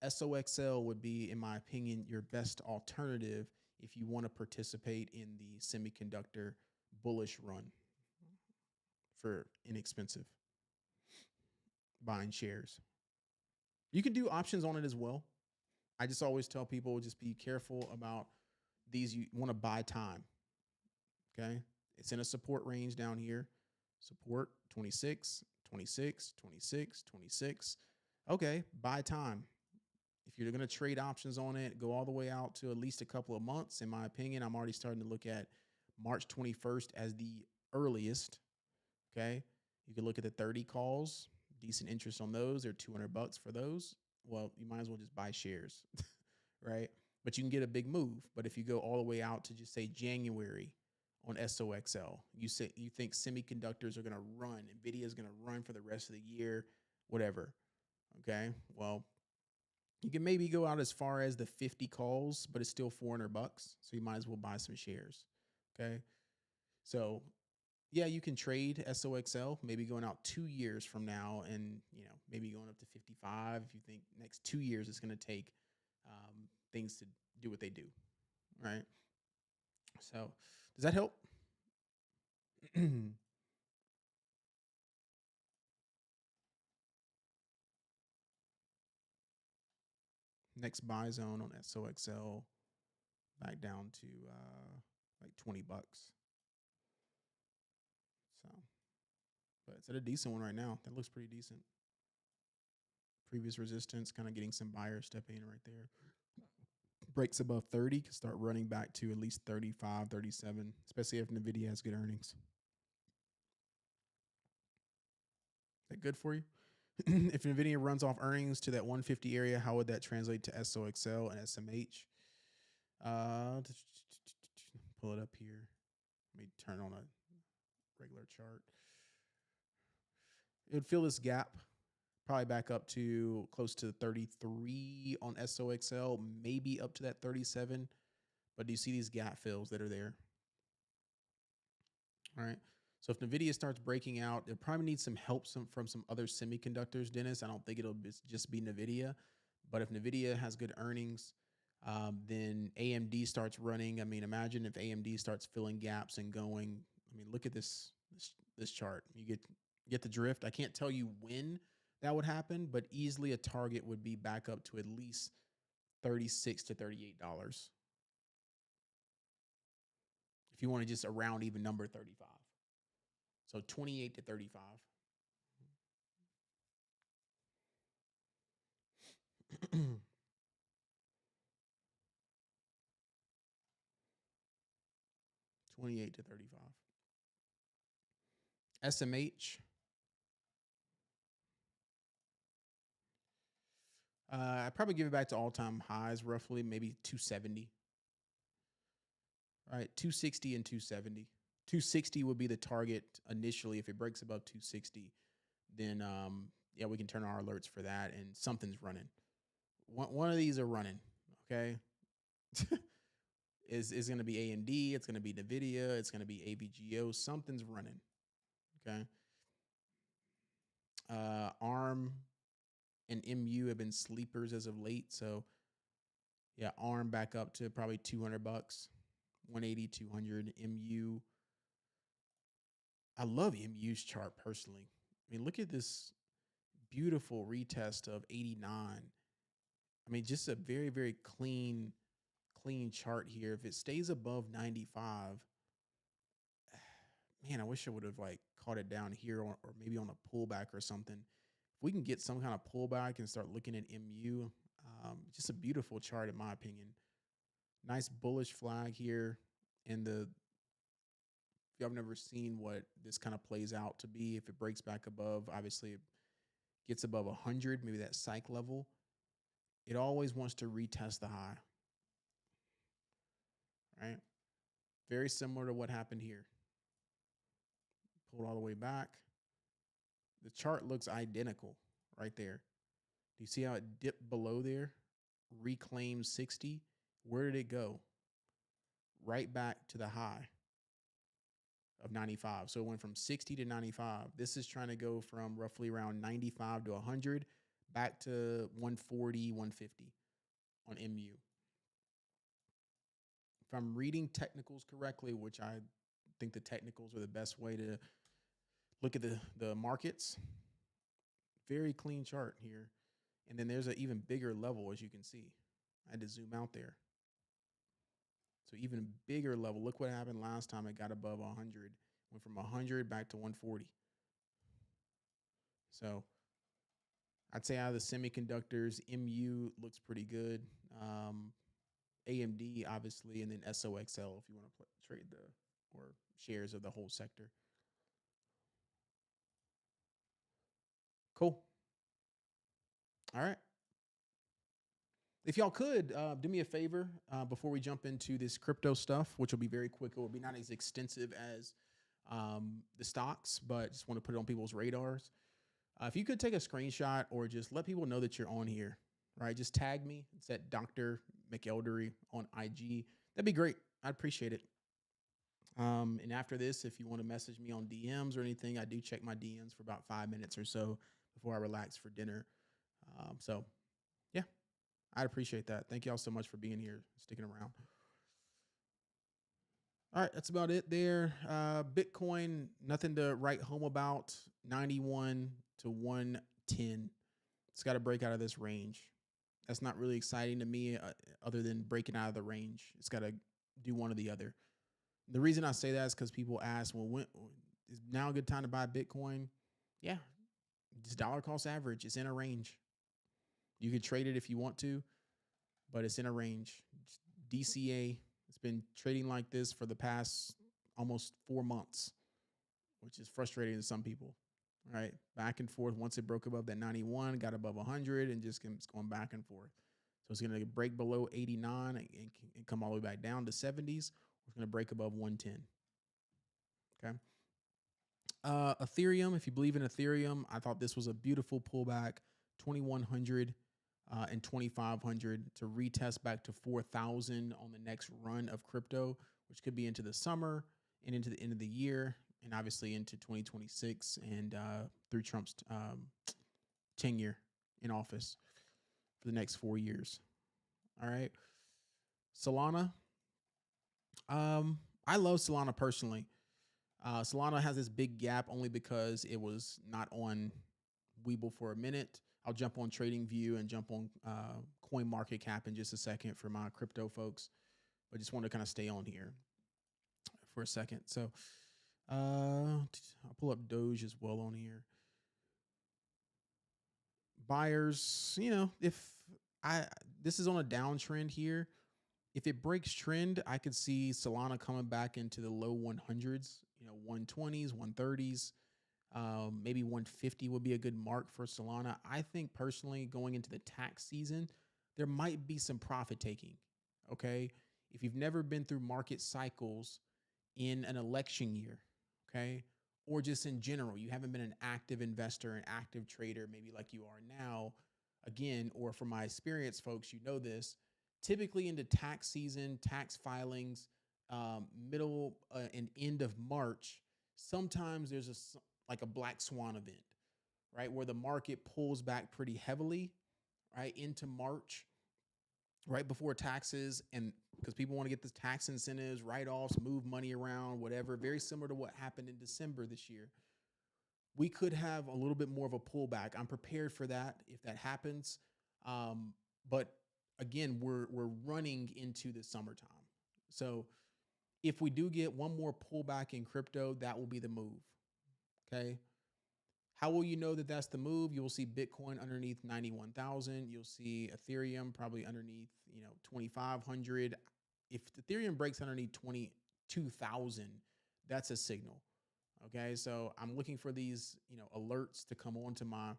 SOXL would be, in my opinion, your best alternative if you want to participate in the semiconductor bullish run for inexpensive buying shares. You can do options on it as well. I just always tell people, just be careful about these. You want to buy time. Okay. It's in a support range down here. Support 26, 26, 26, 26. Okay. Buy time. If you're going to trade options on it, go all the way out to at least a couple of months. In my opinion, I'm already starting to look at March 21st as the earliest. Okay. You can look at the 30 calls, decent interest on those. They're $200 for those. Well, you might as well just buy shares, right? But you can get a big move. But if you go all the way out to just say January on SOXL, you think semiconductors are going to run, NVIDIA is going to run for the rest of the year, whatever. Okay. Well, you can maybe go out as far as the 50 calls, but it's still $400. So you might as well buy some shares. Okay. So yeah, you can trade SOXL, maybe going out 2 years from now and, maybe going up to 55. If you think next 2 years it's going to take things to do what they do. Right. So does that help? Next buy zone on SOXL back down to like $20. So, but it's at a decent one right now. That looks pretty decent. Previous resistance, kind of getting some buyers stepping in right there. Breaks above 30, can start running back to at least 35, 37, especially if NVIDIA has good earnings. Is that good for you? If NVIDIA runs off earnings to that 150 area, how would that translate to SOXL and SMH? Pull it up here. Let me turn on a regular chart. It would fill this gap probably back up to close to 33 on SOXL, maybe up to that 37. But do you see these gap fills that are there? All right. So if NVIDIA starts breaking out, it probably needs some help from some other semiconductors, Dennis. I don't think it'll just be NVIDIA. But if NVIDIA has good earnings, then AMD starts running. I mean, imagine if AMD starts filling gaps and going. I mean, look at this chart. You get the drift. I can't tell you when that would happen, but easily a target would be back up to at least $36 to $38. if you want to just a round even number, 35. So 28 to 35. $28 to 35. SMH. I'd probably give it back to all-time highs, roughly maybe 270. All right, 260 and 270. 260 would be the target initially. If it breaks above 260, then yeah, we can turn on our alerts for that, and something's running. One of these are running. Okay, is going to be AMD. It's going to be NVIDIA. It's going to be AVGO. Something's running. Okay. ARM and MU have been sleepers as of late. So yeah, ARM back up to probably $200, 180, 200. MU. I love MU's chart personally. I mean, look at this beautiful retest of 89. I mean, just a very, very clean chart here. If it stays above 95, man, I wish I would have like caught it down here or maybe on a pullback or something. If we can get some kind of pullback and start looking at MU, just a beautiful chart in my opinion. Nice bullish flag here. And if y'all have never seen what this kind of plays out to be, if it breaks back above, obviously it gets above 100, maybe that psych level, it always wants to retest the high. Right? Very similar to what happened here. Pulled all the way back. The chart looks identical right there. Do you see how it dipped below there? Reclaimed 60. Where did it go? Right back to the high of 95. So it went from 60 to 95. This is trying to go from roughly around 95 to 100 back to 140, 150 on MU. If I'm reading technicals correctly, which I think the technicals are the best way to look at the markets, very clean chart here. And then there's an even bigger level, as you can see. I had to zoom out there. So even bigger level. Look what happened last time it got above 100. Went from 100 back to 140. So I'd say out of the semiconductors, MU looks pretty good. AMD, obviously, and then SOXL if you want to trade or shares of the whole sector. Cool. All right. If y'all could do me a favor before we jump into this crypto stuff, which will be very quick. It will be not as extensive as the stocks, but just want to put it on people's radars. If you could take a screenshot or just let people know that you're on here, right? Just tag me. It's at Dr. McElderry on IG. That'd be great. I'd appreciate it. And after this, if you want to message me on DMs or anything, I do check my DMs for about 5 minutes or so before I relax for dinner. So, yeah, I'd appreciate that. Thank y'all so much for being here, sticking around. All right, that's about it there. Bitcoin, nothing to write home about. 91 to 110. It's got to break out of this range. That's not really exciting to me other than breaking out of the range. It's got to do one or the other. The reason I say that is because people ask, well, when is now a good time to buy Bitcoin? Yeah, just dollar cost average. It's in a range. You can trade it if you want to, but it's in a range. DCA, it's been trading like this for the past almost 4 months, which is frustrating to some people, right? Back and forth. Once it broke above that 91, got above 100, and just keeps going back and forth. So it's going to break below 89 and come all the way back down to 70s. It's going to break above 110. Okay. Ethereum, if you believe in Ethereum, I thought this was a beautiful pullback, 2,100 and 2,500 to retest back to 4,000 on the next run of crypto, which could be into the summer and into the end of the year, and obviously into 2026 and through Trump's tenure in office for the next 4 years. All right. Solana. I love Solana personally. Solana has this big gap only because it was not on Webull for a minute. I'll jump on TradingView and jump on CoinMarketCap in just a second for my crypto folks, but just want to kind of stay on here for a second. So I'll pull up Doge as well on here. Buyers, if I this is on a downtrend here. If it breaks trend, I could see Solana coming back into the low 100s, 120s, 130s. Maybe 150 would be a good mark for Solana. I think personally, going into the tax season, there might be some profit taking. Okay. If you've never been through market cycles in an election year, okay, or just in general, you haven't been an active investor, an active trader, maybe like you are now, again, or from my experience, folks, this. Typically into tax season, tax filings, middle and end of March, sometimes there's like a black swan event, right? Where the market pulls back pretty heavily, right? Into March, right before taxes. And because people want to get the tax incentives, write-offs, move money around, whatever, very similar to what happened in December this year. We could have a little bit more of a pullback. I'm prepared for that if that happens. But again, we're running into the summertime. So if we do get one more pullback in crypto, that will be the move. Okay. How will you know that that's the move? You will see Bitcoin underneath 91,000. You'll see Ethereum probably underneath, 2,500. If Ethereum breaks underneath 22,000, that's a signal. Okay. So I'm looking for these, alerts to come on to my,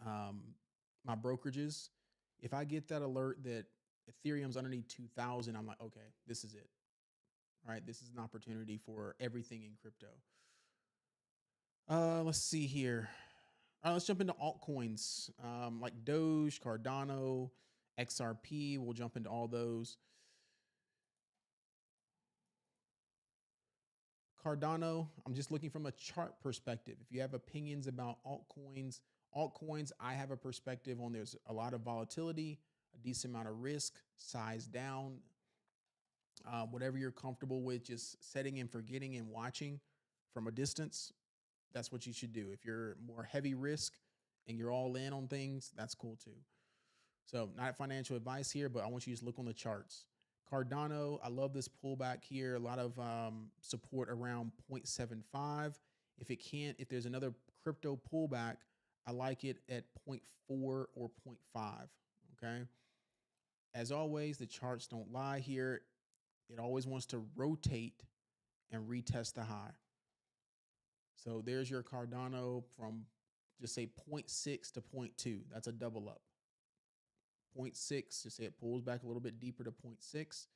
my brokerages. If I get that alert that Ethereum's underneath 2,000, I'm like, okay, this is it. All right. This is an opportunity for everything in crypto. Let's see here. All right, let's jump into altcoins like Doge, Cardano, XRP. We'll jump into all those. Cardano, I'm just looking from a chart perspective. If you have opinions about altcoins, I have a perspective on there's a lot of volatility, a decent amount of risk, size down, whatever you're comfortable with, just setting and forgetting and watching from a distance. That's what you should do. If you're more heavy risk and you're all in on things, that's cool too. So not financial advice here, but I want you to just look on the charts. Cardano, I love this pullback here. A lot of support around 0.75. If there's another crypto pullback, I like it at 0.4 or 0.5. Okay. As always, the charts don't lie here. It always wants to rotate and retest the high. So there's your Cardano from just say 0.6 to 0.2. That's a double up. 0.6, just say it pulls back a little bit deeper to 0.6,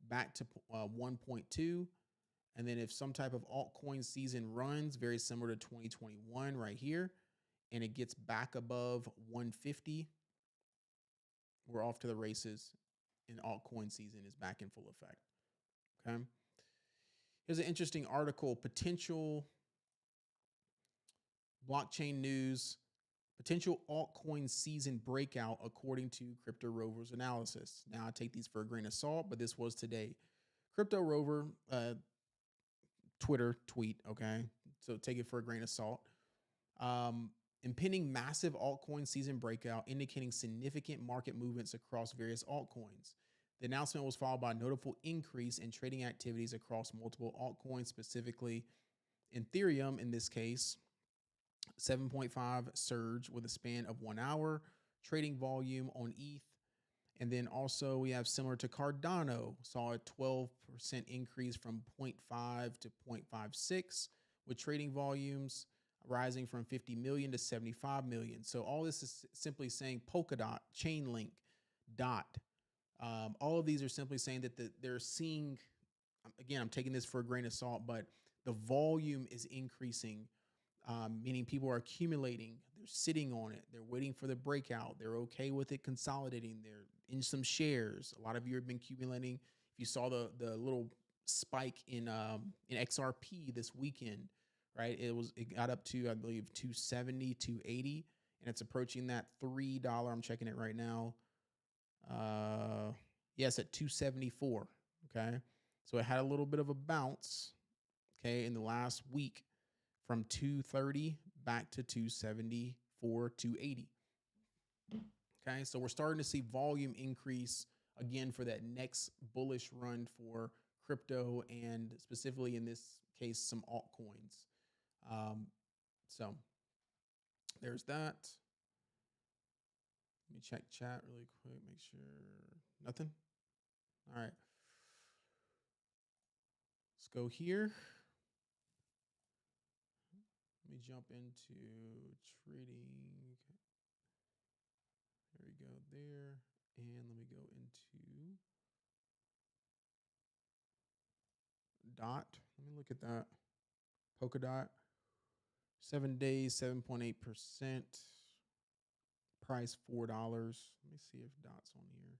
back to 1.2. And then if some type of altcoin season runs, very similar to 2021 right here, and it gets back above 150, we're off to the races and altcoin season is back in full effect. Okay. Here's an interesting article, potential blockchain news, potential altcoin season breakout according to Crypto Rover's analysis. Now I take these for a grain of salt, but this was today. Crypto Rover, Twitter tweet. Okay. So take it for a grain of salt. Impending massive altcoin season breakout indicating significant market movements across various altcoins. The announcement was followed by a notable increase in trading activities across multiple altcoins, specifically Ethereum in this case, 7.5 surge with a span of 1 hour, trading volume on ETH. And then also we have similar to Cardano, saw a 12% increase from 0.5 to 0.56 with trading volumes rising from 50 million to 75 million. So all this is simply saying Polkadot, Chainlink, Dot. All of these are simply saying that they're seeing, again, I'm taking this for a grain of salt, but the volume is increasing, meaning people are accumulating. They're sitting on it. They're waiting for the breakout. They're okay with it consolidating. They're in some shares. A lot of you have been accumulating. If you saw the little spike in XRP this weekend, right? It got up to, I believe, 270, 280, and it's approaching that $3. I'm checking it right now. Yes, at 274. Okay. So it had a little bit of a bounce, okay, in the last week from 230 back to 274, 280. Okay. So we're starting to see volume increase again for that next bullish run for crypto and specifically in this case, some altcoins. So there's that. Let me check chat really quick, make sure nothing. All right. Let's go here. Let me jump into trading. There we go there. And let me go into dot. Let me look at that. Polkadot. 7 days, 7.8%. Price $4. Let me see if dot's on here.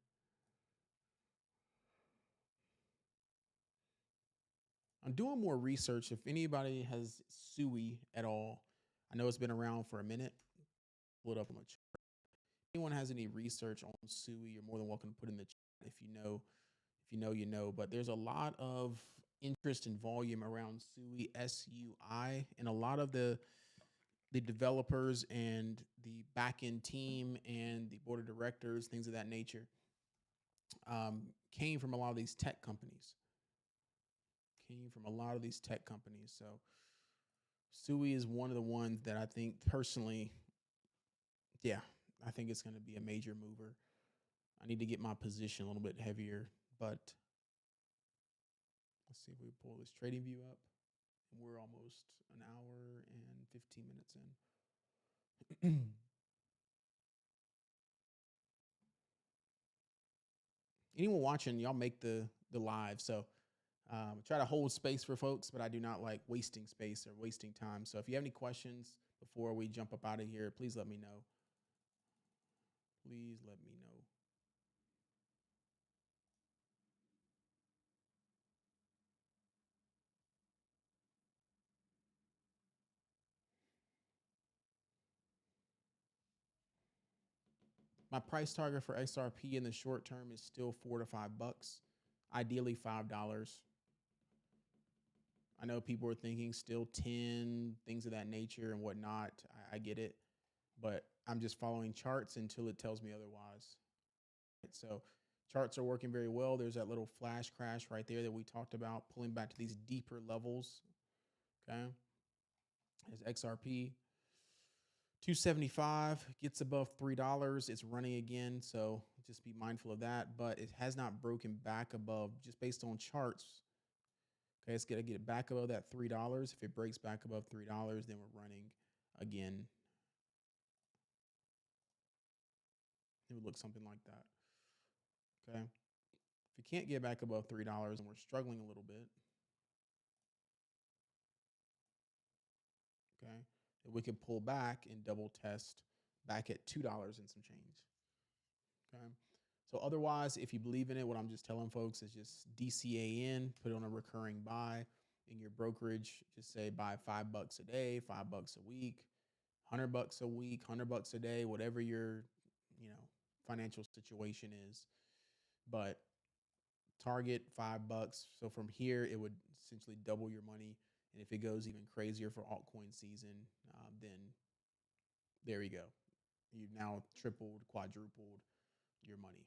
I'm doing more research. If anybody has SUI at all, I know it's been around for a minute. Pull it up on the chart. If anyone has any research on SUI, you're more than welcome to put in the chat. If you know, you know. But there's a lot of interest and volume around SUI, SUI, and a lot of the developers and the back-end team and the board of directors, things of that nature, came from a lot of these tech companies. So SUI is one of the ones that I think personally, yeah, I think it's going to be a major mover. I need to get my position a little bit heavier, but let's see if we pull this trading view up. We're almost an hour and 15 minutes in. Anyone watching, y'all make the live. So try to hold space for folks, but I do not like wasting space or wasting time. So if you have any questions before we jump up out of here, please let me know. Please let me know. My price target for XRP in the short term is still $4 to $5, ideally $5. I know people are thinking still 10, things of that nature and whatnot. I get it, but I'm just following charts until it tells me otherwise. So charts are working very well. There's that little flash crash right there that we talked about, pulling back to these deeper levels. Okay. There's XRP. 275 gets above $3. It's running again, so just be mindful of that. But it has not broken back above, just based on charts. Okay, it's gonna get back above that $3. If it breaks back above $3, then we're running again. It would look something like that. Okay, if it can't get back above $3 and we're struggling a little bit, okay, then we can pull back and double test back at $2 and some change. Okay. So otherwise, if you believe in it, what I'm just telling folks is just DCA in, put on a recurring buy in your brokerage. Just say buy $5 a day, $5 a week, $100 a week, $100 a day, whatever your, financial situation is. But target $5. So from here, it would essentially double your money. And if it goes even crazier for altcoin season, then there you go. You've now tripled, quadrupled your money.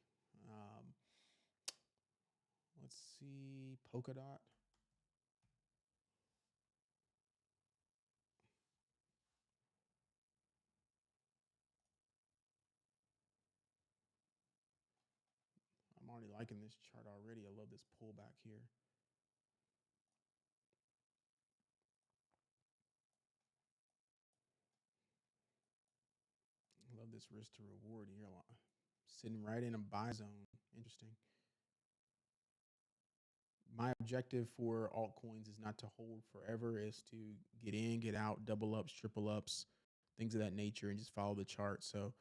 Let's see, Polkadot. I'm already liking this chart already. I love this pullback here. I love this risk to reward here. Sitting right in a buy zone. Interesting. My objective for altcoins is not to hold forever, is to get in, get out, double ups, triple ups, things of that nature, and just follow the chart. So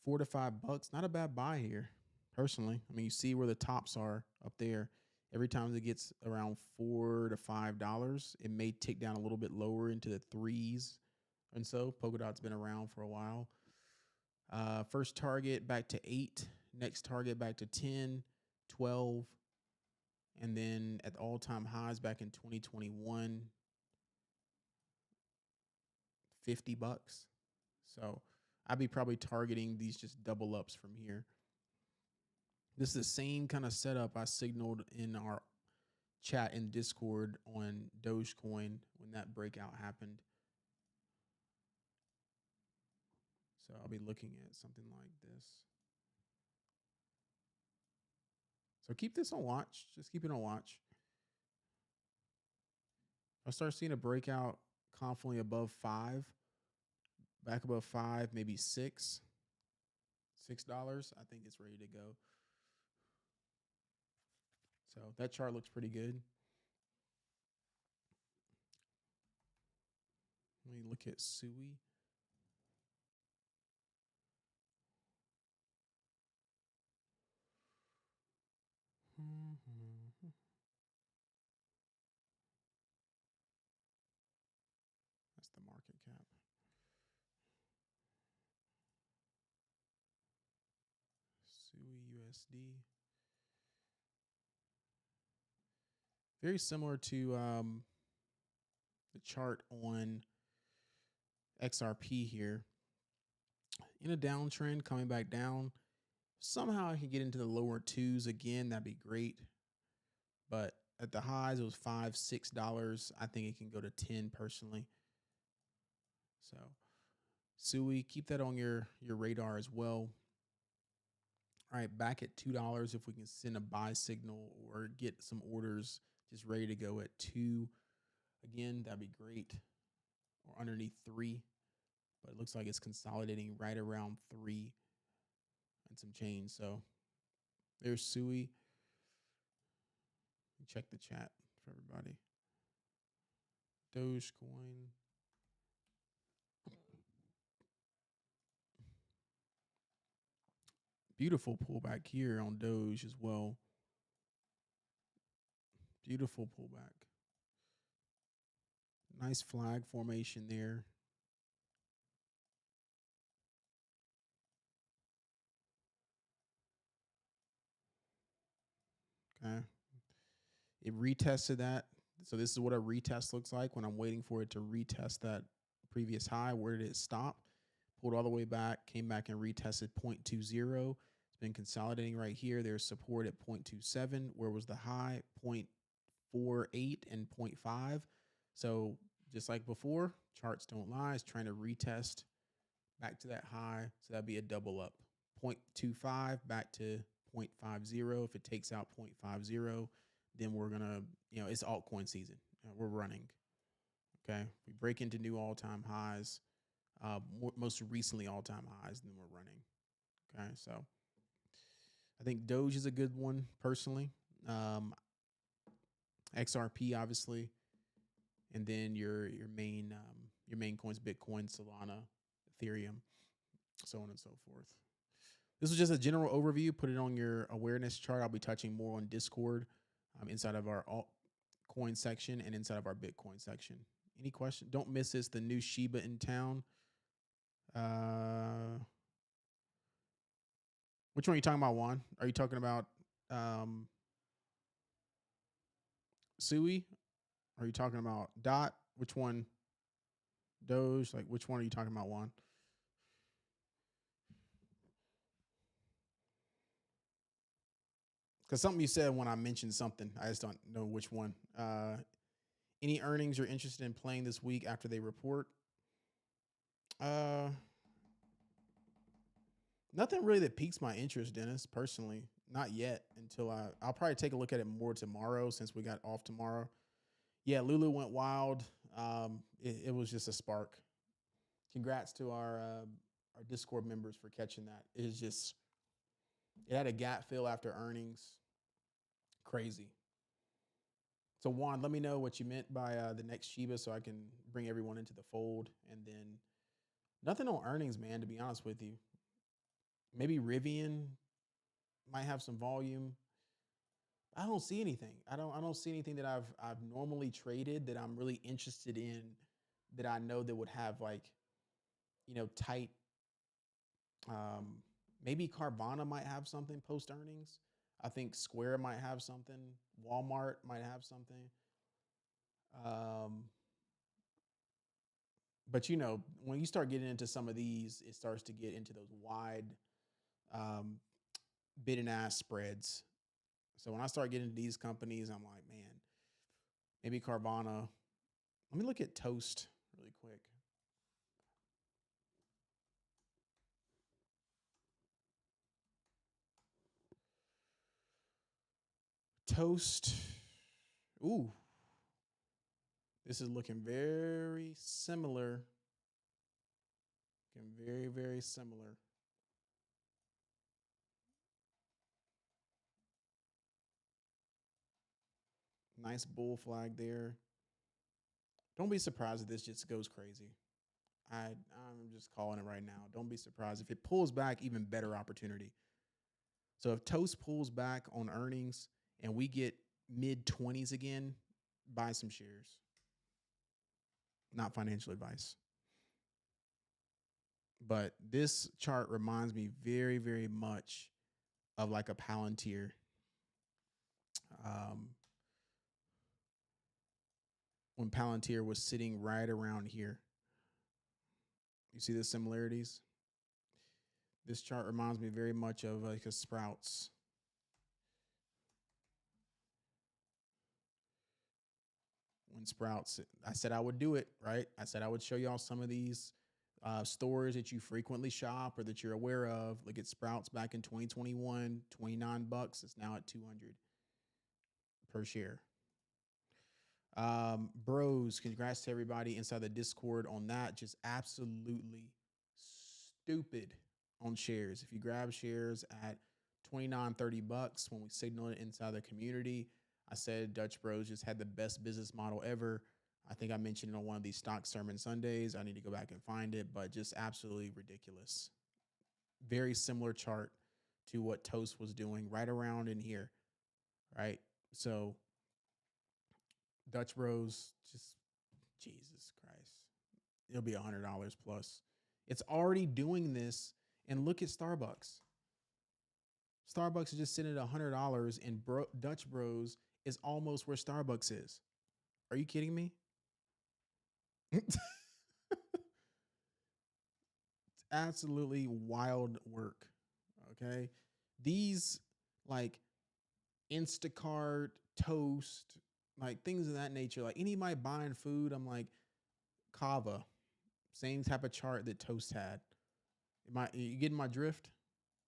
$4 to $5, not a bad buy here, personally. I mean, you see where the tops are up there. Every time it gets around $4 to $5, it may tick down a little bit lower into the threes. And so Polkadot's been around for a while. First target back to 8, next target back to 10, 12, and then at the all-time highs back in 2021, $50. So I'd be probably targeting these just double ups from here. This is the same kind of setup I signaled in our chat in Discord on Dogecoin when that breakout happened. So I'll be looking at something like this. So keep this on watch. Just keep it on watch. I start seeing a breakout confidently above 5, back above 5, maybe $6. I think it's ready to go. So that chart looks pretty good. Let me look at SUI. That's the market cap. SUI USD. Very similar to the chart on XRP here. In a downtrend, coming back down. Somehow I can get into the lower twos again. That'd be great. But at the highs, it was $5, $6. I think it can go to 10 personally. So SUI, keep that on your radar as well. All right, back at $2. If we can send a buy signal or get some orders just ready to go at 2, again, that'd be great. Or underneath 3, but it looks like it's consolidating right around 3 and some change. So there's SUI. Check the chat for everybody. Dogecoin. Beautiful pullback here on Doge as well. Beautiful pullback. Nice flag formation there. Okay. It retested that. So this is what a retest looks like when I'm waiting for it to retest that previous high. Where did it stop? Pulled all the way back, came back and retested 0.20. It's been consolidating right here. There's support at 0.27. Where was the high? 0.48 and 0.5. So just like before, charts don't lie. It's trying to retest back to that high. So that'd be a double up. 0.25 back to 0.50. If it takes out 0.50, then we're going to, it's altcoin season. We're running. Okay. We break into new all-time highs, most recently all-time highs, and then we're running. Okay. So I think Doge is a good one personally. XRP, obviously. And then your main coins, Bitcoin, Solana, Ethereum, so on and so forth. This was just a general overview. Put it on your awareness chart. I'll be touching more on Discord inside of our altcoin section and inside of our Bitcoin section. Any questions? Don't miss this. The new Shiba in town. Which one are you talking about, Juan? Are you talking about SUI? Are you talking about DOT? Which one? Doge? Like, which one are you talking about, Juan? Because something you said when I mentioned something, I just don't know which one. Any earnings you're interested in playing this week after they report? Nothing really that piques my interest, Dennis, personally. Not yet until I'll probably take a look at it more tomorrow since we got off tomorrow. Yeah, Lulu went wild. It was just a spark. Congrats to our Discord members for catching that. It had a gap fill after earnings. Crazy. So Juan, let me know what you meant by the next Shiba so I can bring everyone into the fold. And then nothing on earnings, man, to be honest with you. Maybe Rivian might have some volume. I don't see anything. I don't see anything that I've normally traded that I'm really interested in that I know that would have like, tight. Maybe Carvana might have something post earnings. I think Square might have something. Walmart might have something. But when you start getting into some of these, it starts to get into those wide bid and ask spreads. So when I start getting into these companies, I'm like, man, maybe Carvana. Let me look at Toast really quick. Toast. Ooh, this is looking very similar. Looking very, very similar. Nice bull flag there. Don't be surprised if this just goes crazy. I'm just calling it right now. Don't be surprised if it pulls back. Even better opportunity. So if Toast pulls back on earnings and we get mid 20s again, buy some shares. Not financial advice. But this chart reminds me very, very much of like a Palantir. When Palantir was sitting right around here. You see the similarities? This chart reminds me very much of like a Sprouts. When Sprouts, I said I would do it, right? I said I would show y'all some of these stores that you frequently shop or that you're aware of. Look at Sprouts back in 2021, 29 bucks. It's now at 200 per share. Bros, congrats to everybody inside the Discord on that. Just absolutely stupid on shares. If you grab shares at 29, 30 bucks when we signaled it inside the community, I said Dutch Bros just had the best business model ever. I think I mentioned it on one of these stock sermon Sundays. I need to go back and find it, but just absolutely ridiculous. Very similar chart to what Toast was doing right around in here, right? So Dutch Bros, just Jesus Christ. It'll be $100 plus. It's already doing this. And look at Starbucks. Starbucks is just sitting at $100 and Dutch Bros is almost where Starbucks is. Are you kidding me? It's absolutely wild work. Okay. These like Instacart, Toast, like things of that nature, like anybody buying food, I'm like, Kava, same type of chart that Toast had. You getting my drift?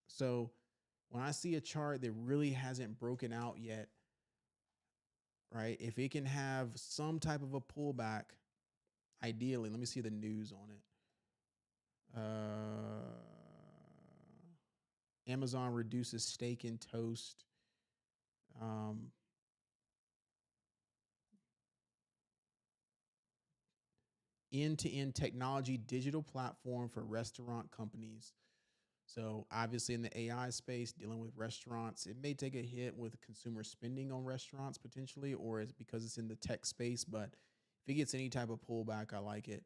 So when I see a chart that really hasn't broken out yet, right? If it can have some type of a pullback, ideally, let me see the news on it. Amazon reduces stake in Toast. End-to-end technology digital platform for restaurant companies. So obviously in the AI space, dealing with restaurants, it may take a hit with consumer spending on restaurants potentially, or it's because it's in the tech space. But if it gets any type of pullback, I like it.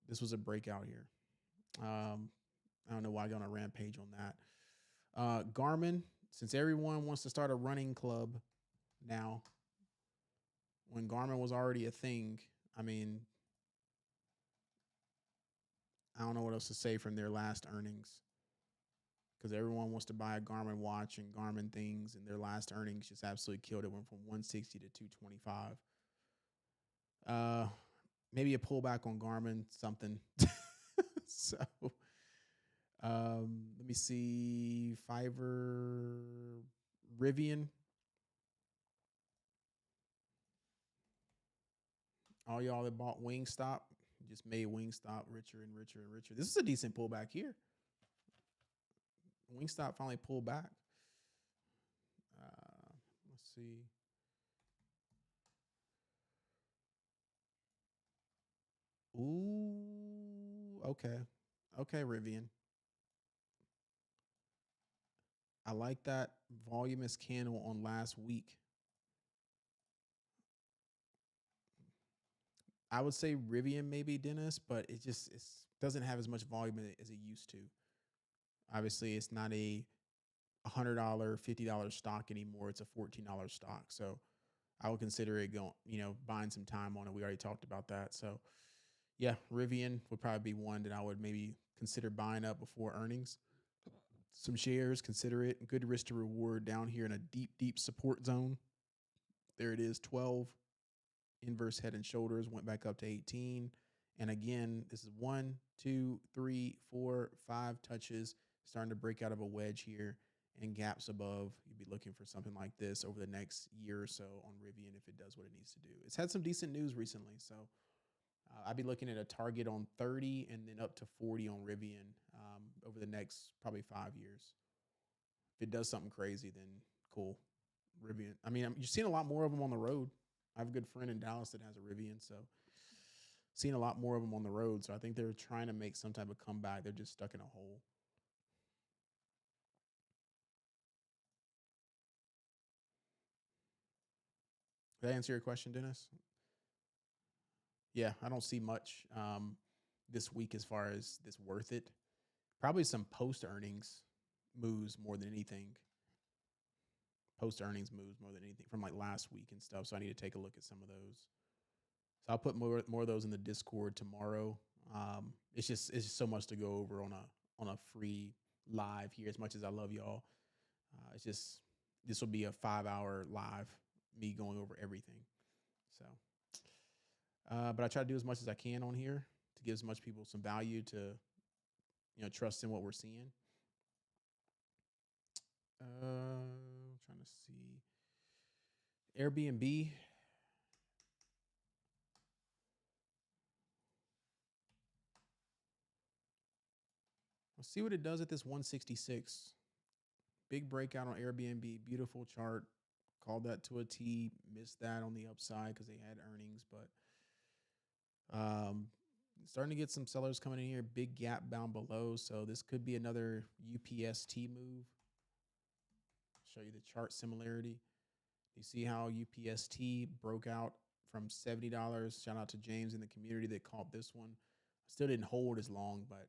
This was a breakout here. I don't know why I got on a rampage on that. Garmin, since everyone wants to start a running club now, when Garmin was already a thing, I mean, I don't know what else to say from their last earnings, because everyone wants to buy a Garmin watch and Garmin things, and their last earnings just absolutely killed it. Went from 160 to 225. Maybe a pullback on Garmin, something. So let me see. Fiverr, Rivian. All y'all that bought Wingstop just made Wingstop richer and richer and richer. This is a decent pullback here. Wingstop finally pulled back. Let's see. Ooh, okay. Okay, Rivian. I like that voluminous candle on last week. I would say Rivian maybe, Dennis, but it doesn't have as much volume as it used to. Obviously, it's not a $100, $50 stock anymore. It's a $14 stock. So I would consider it going, buying some time on it. We already talked about that. So yeah, Rivian would probably be one that I would maybe consider buying up before earnings. Some shares, consider it. Good risk to reward down here in a deep, deep support zone. There it is, 12. inverse head and shoulders, went back up to 18. And again, this is 1, 2, 3, 4, 5 touches, starting to break out of a wedge here and gaps above. You'd be looking for something like this over the next year or so on Rivian if it does what it needs to do. It's had some decent news recently, so I'd be looking at a target on 30 and then up to 40 on Rivian over the next probably 5 years. If it does something crazy, then cool. Rivian. I mean, you're seeing a lot more of them on the road. I have a good friend in Dallas that has a Rivian, so seeing a lot more of them on the road. So I think they're trying to make some type of comeback. They're just stuck in a hole. Did that answer your question, Dennis? Yeah, I don't see much this week as far as this worth it. Probably some post earnings moves more than anything. Post earnings moves more than anything from like last week and stuff. So I need to take a look at some of those. So I'll put more of those in the Discord tomorrow. It's just so much to go over on a free live here. As much as I love y'all, it's just this will be a 5-hour live, me going over everything. So, but I try to do as much as I can on here to give as much people some value to, trust in what we're seeing. Trying to see Airbnb. Let's see what it does at this 166. Big breakout on Airbnb. Beautiful chart. Called that to a T. Missed that on the upside because they had earnings, but starting to get some sellers coming in here. Big gap down below, so this could be another UPST move. Show you the chart similarity. You see how UPST broke out from $70. Shout out to James in the community that caught this one. Still didn't hold as long, but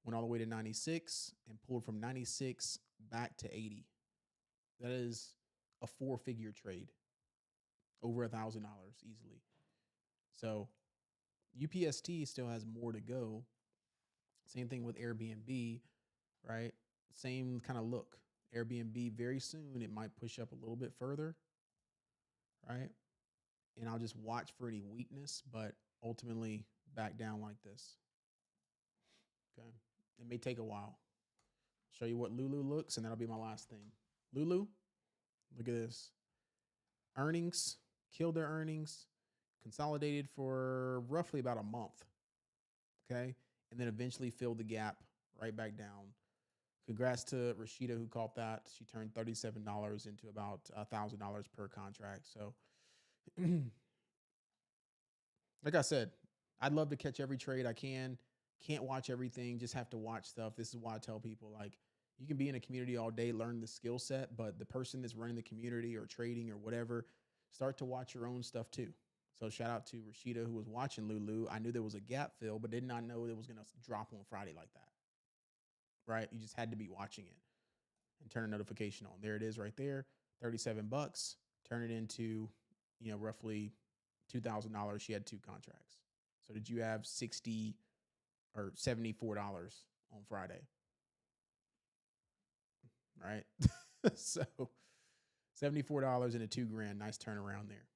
went all the way to 96 and pulled from 96 back to 80. That is a 4-figure trade, over $1,000 easily. So UPST still has more to go. Same thing with Airbnb, right? Same kind of look. Airbnb very soon, it might push up a little bit further, right? And I'll just watch for any weakness, but ultimately back down like this. Okay. It may take a while. Show you what Lulu looks, and that'll be my last thing. Lulu, look at this. Earnings, killed their earnings, consolidated for roughly about a month. Okay. And then eventually filled the gap right back down. Congrats to Rashida who caught that. She turned $37 into about $1,000 per contract. So, like I said, I'd love to catch every trade I can. Can't watch everything, just have to watch stuff. This is why I tell people, like, you can be in a community all day, learn the skill set, but the person that's running the community or trading or whatever, start to watch your own stuff too. So shout out to Rashida who was watching Lulu. I knew there was a gap fill, but did not know it was going to drop on Friday like that. Right? You just had to be watching it and turn a notification on. There it is right there, $37. Turn it into, roughly $2,000. She had 2 contracts. So did you have $60 or $74 on Friday? Right? So $74 into $2,000. Nice turnaround there.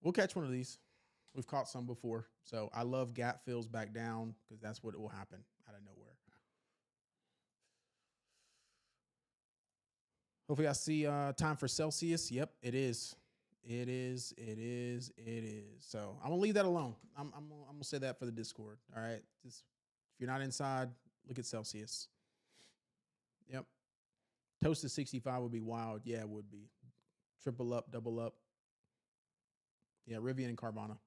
We'll catch one of these. We've caught some before. So I love gap fills back down because that's what will happen out of nowhere. Hopefully I see time for Celsius. Yep, it is. It is. So I'm gonna leave that alone. I'm gonna say that for the Discord. All right. Just if you're not inside, look at Celsius. Yep. Toast to 65 would be wild. Yeah, it would be. Triple up, double up. Yeah, Rivian and Carvana.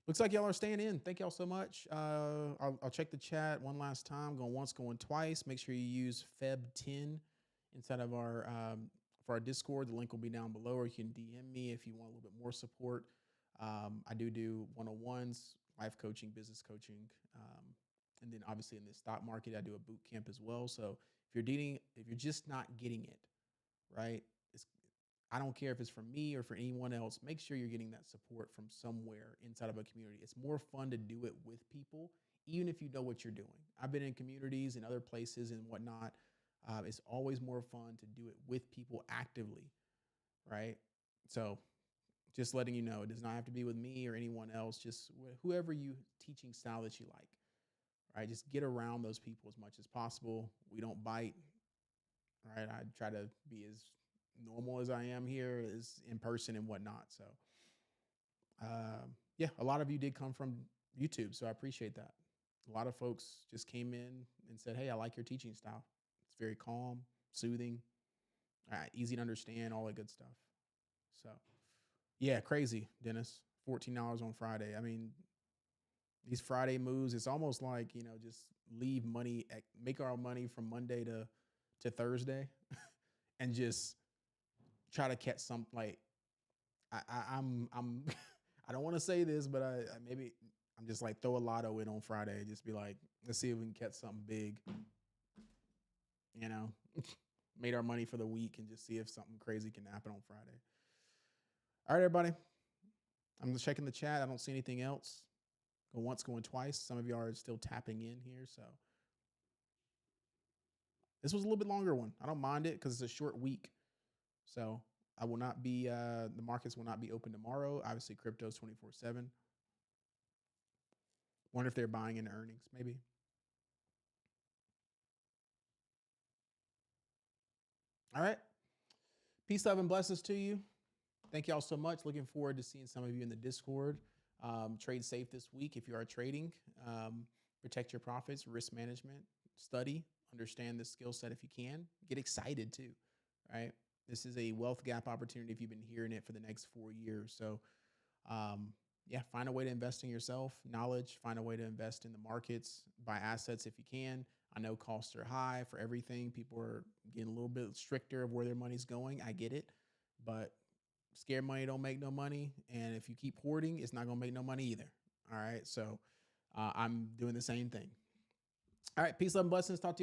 Looks like y'all are staying in. Thank y'all so much. I'll check the chat one last time. Going once, going twice. Make sure you use Feb10 inside of our for our Discord. The link will be down below, or you can DM me if you want a little bit more support. I do one-on-ones, life coaching, business coaching, and then obviously in the stock market, I do a boot camp as well. So if you're just not getting it, right? I don't care if it's from me or for anyone else. Make sure you're getting that support from somewhere inside of a community. It's more fun to do it with people, even if you know what you're doing. I've been in communities and other places and whatnot. It's always more fun to do it with people actively, right? So just letting you know, it does not have to be with me or anyone else, just whoever you teaching style that you like, right? Just get around those people as much as possible. We don't bite, right? I try to be as normal as I am here, as in person and whatnot. So, yeah, a lot of you did come from YouTube, so I appreciate that. A lot of folks just came in and said, "Hey, I like your teaching style. It's very calm, soothing, easy to understand, all that good stuff." So, yeah, crazy, Dennis. $14 on Friday. I mean, these Friday moves, it's almost like, just leave money, make our money from Monday to Thursday and just try to catch some, like, I'm I don't want to say this, but I maybe I'm just like throw a lotto in on Friday. Just be like, let's see if we can catch something big, you know, made our money for the week and just see if something crazy can happen on Friday. All right, everybody. I'm just checking the chat. I don't see anything else. Go once, going twice. Some of y'all are still tapping in here. So this was a little bit longer one. I don't mind it because it's a short week. So I will not be, the markets will not be open tomorrow. Obviously, crypto's 24/7. Wonder if they're buying into earnings, maybe. All right. Peace, love, and blessings to you. Thank y'all so much. Looking forward to seeing some of you in the Discord. Trade safe this week if you are trading. Protect your profits, risk management, study, understand the skill set if you can. Get excited too, right? This is a wealth gap opportunity if you've been hearing it for the next 4 years. So, yeah, find a way to invest in yourself, knowledge, find a way to invest in the markets, buy assets if you can. I know costs are high for everything. People are getting a little bit stricter of where their money's going. I get it, but scared money don't make no money. And if you keep hoarding, it's not going to make no money either. All right. So I'm doing the same thing. All right. Peace, love, and blessings. Talk to you.